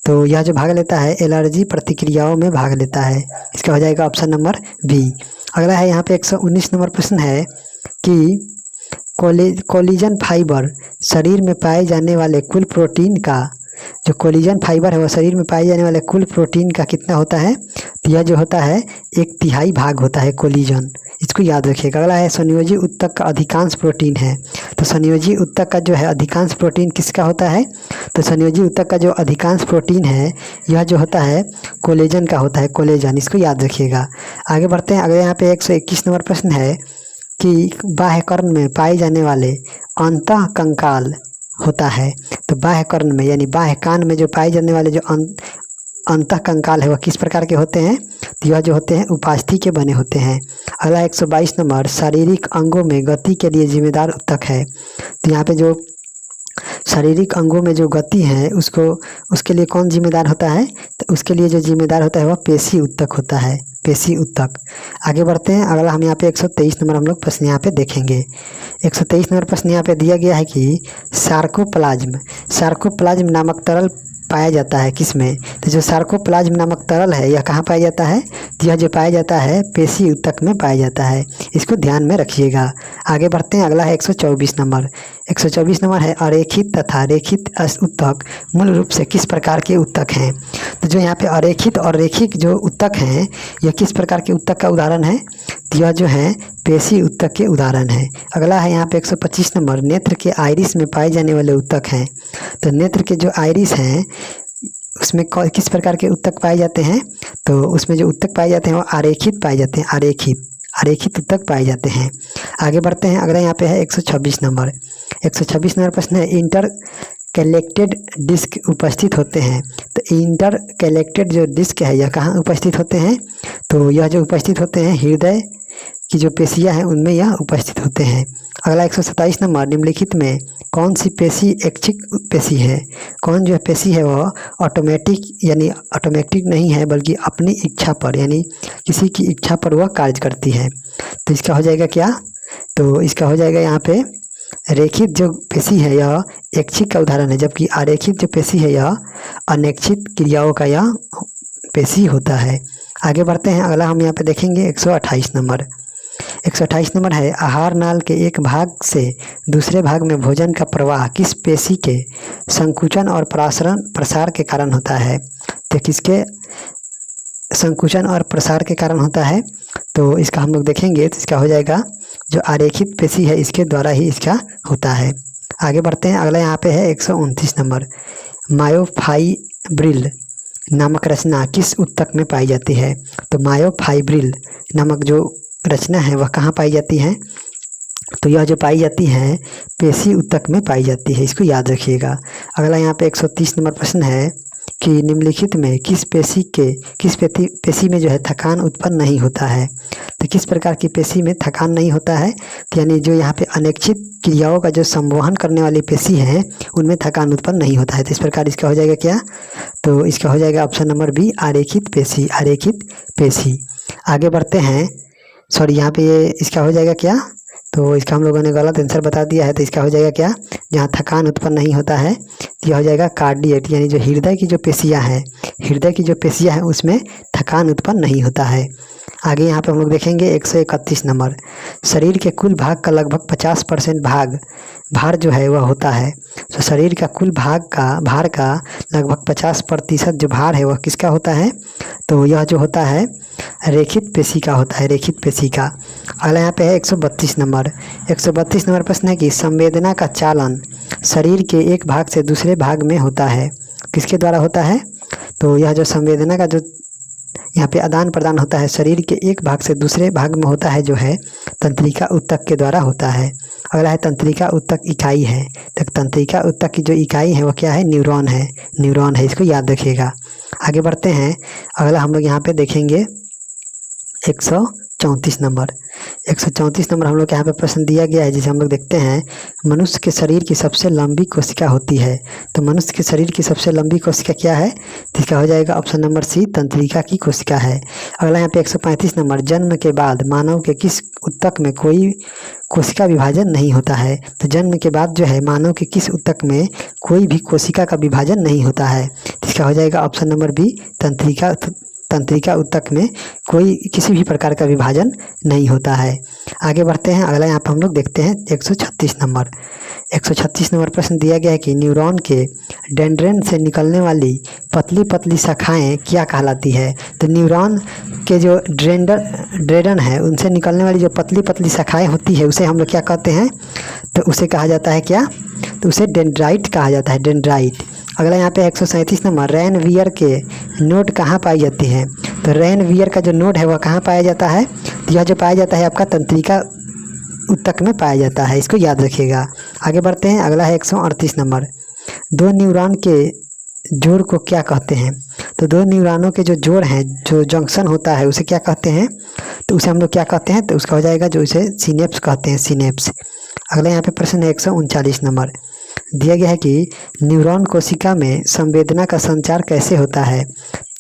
Speaker 1: तो यह जो भाग लेता है एलर्जी प्रतिक्रियाओं में भाग लेता है। इसका हो जाएगा ऑप्शन नंबर बी। अगला है यहाँ पे 119 नंबर प्रश्न है कि कोलेजन फाइबर शरीर में पाए जाने वाले कुल प्रोटीन का, जो कोलेजन फाइबर है वह शरीर में पाए जाने वाले कुल प्रोटीन का कितना होता है? तो यह जो होता है 1/3 भाग होता है कोलेजन। इसको याद रखिएगा। अगला है संयोजी उत्तक का अधिकांश प्रोटीन है। तो संयोजी उत्तक का जो है अधिकांश प्रोटीन किसका होता है? तो संयोजी उत्तक का जो अधिकांश प्रोटीन है यह जो होता है कोलेजन का होता है, कोलेजन। इसको याद रखिएगा। आगे बढ़ते हैं। अगले यहाँ पे 121 नंबर प्रश्न है कि बाह्य कर्ण में पाए जाने वाले अंतः कंकाल होता है। तो बाह्य कर्ण में यानी बाह्य कान में जो पाए जाने वाले जो अंतः कंकाल है वह किस प्रकार के होते हैं? तो यह जो होते हैं उपास्थि के बने होते हैं। अगला 122 नंबर शारीरिक अंगों में गति के लिए जिम्मेदार उत्तक है। तो यहाँ पे जो शारीरिक अंगों में जो गति है उसके लिए कौन जिम्मेदार होता है? तो उसके लिए जो जिम्मेदार होता है वह पेशी उत्तक होता है, पेशी उत्तक। आगे बढ़ते हैं। अगला हम यहाँ पे 123 नंबर हम लोग प्रश्न यहाँ पे देखेंगे। 123 नंबर प्रश्न यहाँ पे दिया गया है कि सार्कोप्लाज्म नामक तरल पाया जाता है किस में? तो जो सार्कोप्लाज्म नामक तरल है यह कहाँ पाया जाता है? तो यह जो पाया जाता है पेशी उत्तक में पाया जाता है। इसको ध्यान में रखिएगा। आगे बढ़ते हैं। अगला है 124 नंबर। 124 नंबर है अरेखित तथा रेखित उत्तक मूल रूप से किस प्रकार के उत्तक हैं? तो जो यहाँ पे अरेखित और रेखिक जो उत्तक हैं यह किस प्रकार के उत्तक का उदाहरण है? तो यह जो है पेशी उत्तक के उदाहरण है। अगला है यहाँ पे 125 नंबर नेत्र के आइरिस में पाए जाने वाले उत्तक हैं। तो नेत्र के जो आइरिस हैं उसमें किस प्रकार के उत्तक पाए जाते हैं? तो उसमें जो उत्तक पाए जाते हैं वो आरेखित पाए जाते हैं, आरेखित उत्तक पाए जाते हैं। आगे बढ़ते हैं। अगला यहाँ पे है 126 नंबर। 126 नंबर प्रश्न है इंटर कैलेक्टेड डिस्क उपस्थित होते हैं। तो इंटर कैलेक्टेड जो डिस्क है यह कहाँ उपस्थित होते हैं? तो यह जो उपस्थित होते हैं हृदय की जो पेशियाँ हैं उनमें यह उपस्थित होते हैं। अगला 127 नंबर निम्नलिखित में कौन सी पेशी ऐच्छिक पेशी है? कौन जो पेशी है वह ऑटोमेटिक नहीं है बल्कि अपनी इच्छा पर यानी किसी की इच्छा पर वह कार्य करती है। तो इसका हो जाएगा क्या? तो इसका हो जाएगा यहाँ पे रेखित जो पेशी है यह ऐच्छिक का उदाहरण है, जबकि अरेखित जो पेशी है यह अनैच्छिक क्रियाओं का यह पेशी होता है। आगे बढ़ते हैं। अगला हम यहाँ पे देखेंगे 128 नंबर। 128 नंबर है आहार नाल के एक भाग से दूसरे भाग में भोजन का प्रवाह किस पेशी के संकुचन और प्रसार के कारण होता है? तो किसके संकुचन और प्रसार के कारण होता है? तो इसका हम लोग देखेंगे। तो इसका हो जाएगा जो आरेखित पेशी है इसके द्वारा ही इसका होता है। आगे बढ़ते हैं। अगला यहाँ पे है 129 नंबर मायोफाइब्रिल नामक रचना किस उत्तक में पाई जाती है? तो मायोफाइब्रिल नामक जो रचना है वह कहाँ पाई जाती है? तो यह जो पाई जाती है पेशी उत्तक में पाई जाती है। इसको याद रखिएगा। अगला यहाँ पे 130 नंबर प्रश्न है कि निम्नलिखित में किस पेशी में जो है थकान उत्पन्न नहीं होता है? तो किस प्रकार की पेशी में थकान नहीं होता है? तो यानी जो यहाँ पे अनैच्छिक क्रियाओं का जो संवहन करने वाली पेशी है उनमें थकान उत्पन्न नहीं होता है। तो इस प्रकार इसका हो जाएगा क्या? तो इसका हो जाएगा ऑप्शन नंबर बी आरेखित पेशी। आगे बढ़ते हैं। सॉरी यहाँ पे ये इसका हो जाएगा क्या? तो इसका हम लोगों ने गलत आंसर बता दिया है। तो इसका हो जाएगा क्या? जहाँ थकान उत्पन्न नहीं होता है तो यह हो जाएगा कार्डिएट, यानी जो हृदय की जो पेशियाँ हैं उसमें थकान उत्पन्न नहीं होता है। आगे यहाँ पे हम लोग देखेंगे 131 नंबर शरीर के कुल भाग का लगभग 50% भार जो है वह होता है। तो शरीर का कुल भार का लगभग 50% जो भार है वह किसका होता है? तो यह जो होता है रेखित पेशी का होता है, रेखित पेशी का। अगला यहाँ पे है 132 नंबर। 132 नंबर प्रश्न है कि संवेदना का चालन शरीर के एक भाग से दूसरे भाग में होता है, किसके द्वारा होता है? तो यह जो संवेदना का जो यहाँ पे आदान प्रदान होता है शरीर के एक भाग से दूसरे भाग में होता है जो है तंत्रिका ऊतक के द्वारा होता है। अगला है तंत्रिका ऊतक इकाई है। तो तंत्रिका ऊतक की जो इकाई है वो क्या है, न्यूरॉन है। न्यूरॉन है, इसको याद रखिएगा। आगे बढ़ते हैं। अगला हम लोग यहाँ पे देखेंगे 134 नंबर। 134 नंबर हम लोग यहाँ पे प्रश्न दिया गया है, जिसे हम लोग देखते हैं। मनुष्य के शरीर की सबसे लंबी कोशिका होती है। तो मनुष्य के शरीर की सबसे लंबी कोशिका क्या है, तो इसका हो जाएगा ऑप्शन नंबर सी, तंत्रिका की कोशिका है। अगला यहाँ पे 135 नंबर, जन्म के बाद मानव के किस ऊतक में कोई कोशिका विभाजन नहीं होता है। तो जन्म के बाद जो है मानव के किस ऊतक में कोई भी कोशिका का विभाजन नहीं होता है। तो इसका हो जाएगा ऑप्शन नंबर बी, तंत्रिका ऊतक में कोई किसी भी प्रकार का विभाजन नहीं होता है। आगे बढ़ते हैं। अगला यहाँ पर हम लोग देखते हैं 136 नंबर। 136 नंबर प्रश्न दिया गया है कि न्यूरॉन के डेंड्रिन से निकलने वाली पतली पतली शाखाएं क्या कहलाती है। तो न्यूरॉन के जो ड्रेडन है उनसे निकलने वाली जो पतली पतली शाखाएं होती है उसे हम लोग क्या कहते हैं, तो उसे कहा जाता है क्या, तो उसे डेंड्राइट कहा जाता है, डेंड्राइट। अगला यहाँ पे 137 नंबर, रैनवियर के नोड कहाँ पाई जाती है। तो रैनवियर का जो नोड है वह कहाँ पाया जाता है, तो यह जो पाया जाता है आपका तंत्रिका ऊतक में पाया जाता है, इसको याद रखिएगा। आगे बढ़ते हैं। अगला है 138 नंबर, दो न्यूरॉन के जोड़ को क्या कहते हैं। तो दो न्यूरॉनों के जो जोड़ हैं, जो जंक्शन होता है उसे क्या कहते हैं, तो उसे हम लोग क्या कहते हैं, तो उसका हो जाएगा जो इसे सिनेप्स कहते हैं, सिनेप्स। अगला यहाँ पे प्रश्न है 139 नंबर, दिया गया है कि न्यूरॉन कोशिका में संवेदना का संचार कैसे होता है।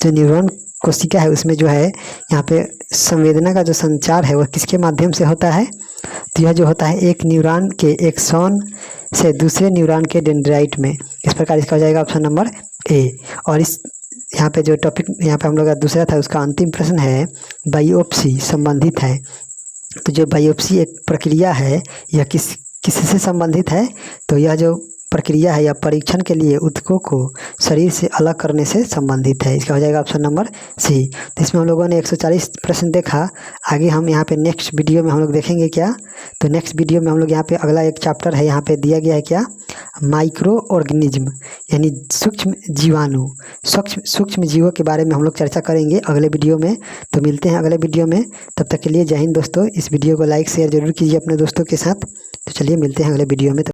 Speaker 1: जो न्यूरॉन कोशिका है उसमें जो है यहाँ पे संवेदना का जो संचार है वह किसके माध्यम से होता है, तो यह जो होता है एक न्यूरॉन के एक्सॉन से दूसरे न्यूरॉन के डेंड्राइट में। इस प्रकार इसका हो जाएगा ऑप्शन नंबर ए। और इस यहाँ पे जो टॉपिक यहाँ पे हम लोग का दूसरा था उसका अंतिम प्रश्न है बायोप्सी संबंधित है। तो जो बायोप्सी एक प्रक्रिया है यह किससे संबंधित है, तो यह जो प्रक्रिया है या परीक्षण के लिए ऊतकों को शरीर से अलग करने से संबंधित है। इसका हो जाएगा ऑप्शन नंबर सी। तो इसमें हम लोगों ने 140 प्रश्न देखा। आगे हम यहाँ पे नेक्स्ट वीडियो में हम लोग देखेंगे क्या, तो नेक्स्ट वीडियो में हम लोग यहाँ पे अगला एक चैप्टर है, यहाँ पे दिया गया है क्या, माइक्रो ऑर्गेनिज्म यानी सूक्ष्म जीवाणु, सूक्ष्म जीवों के बारे में हम लोग चर्चा करेंगे अगले वीडियो में। तो मिलते हैं अगले वीडियो में, तब तक के लिए जय हिंद दोस्तों। इस वीडियो को लाइक शेयर जरूर कीजिए अपने दोस्तों के साथ। तो चलिए मिलते हैं अगले वीडियो में।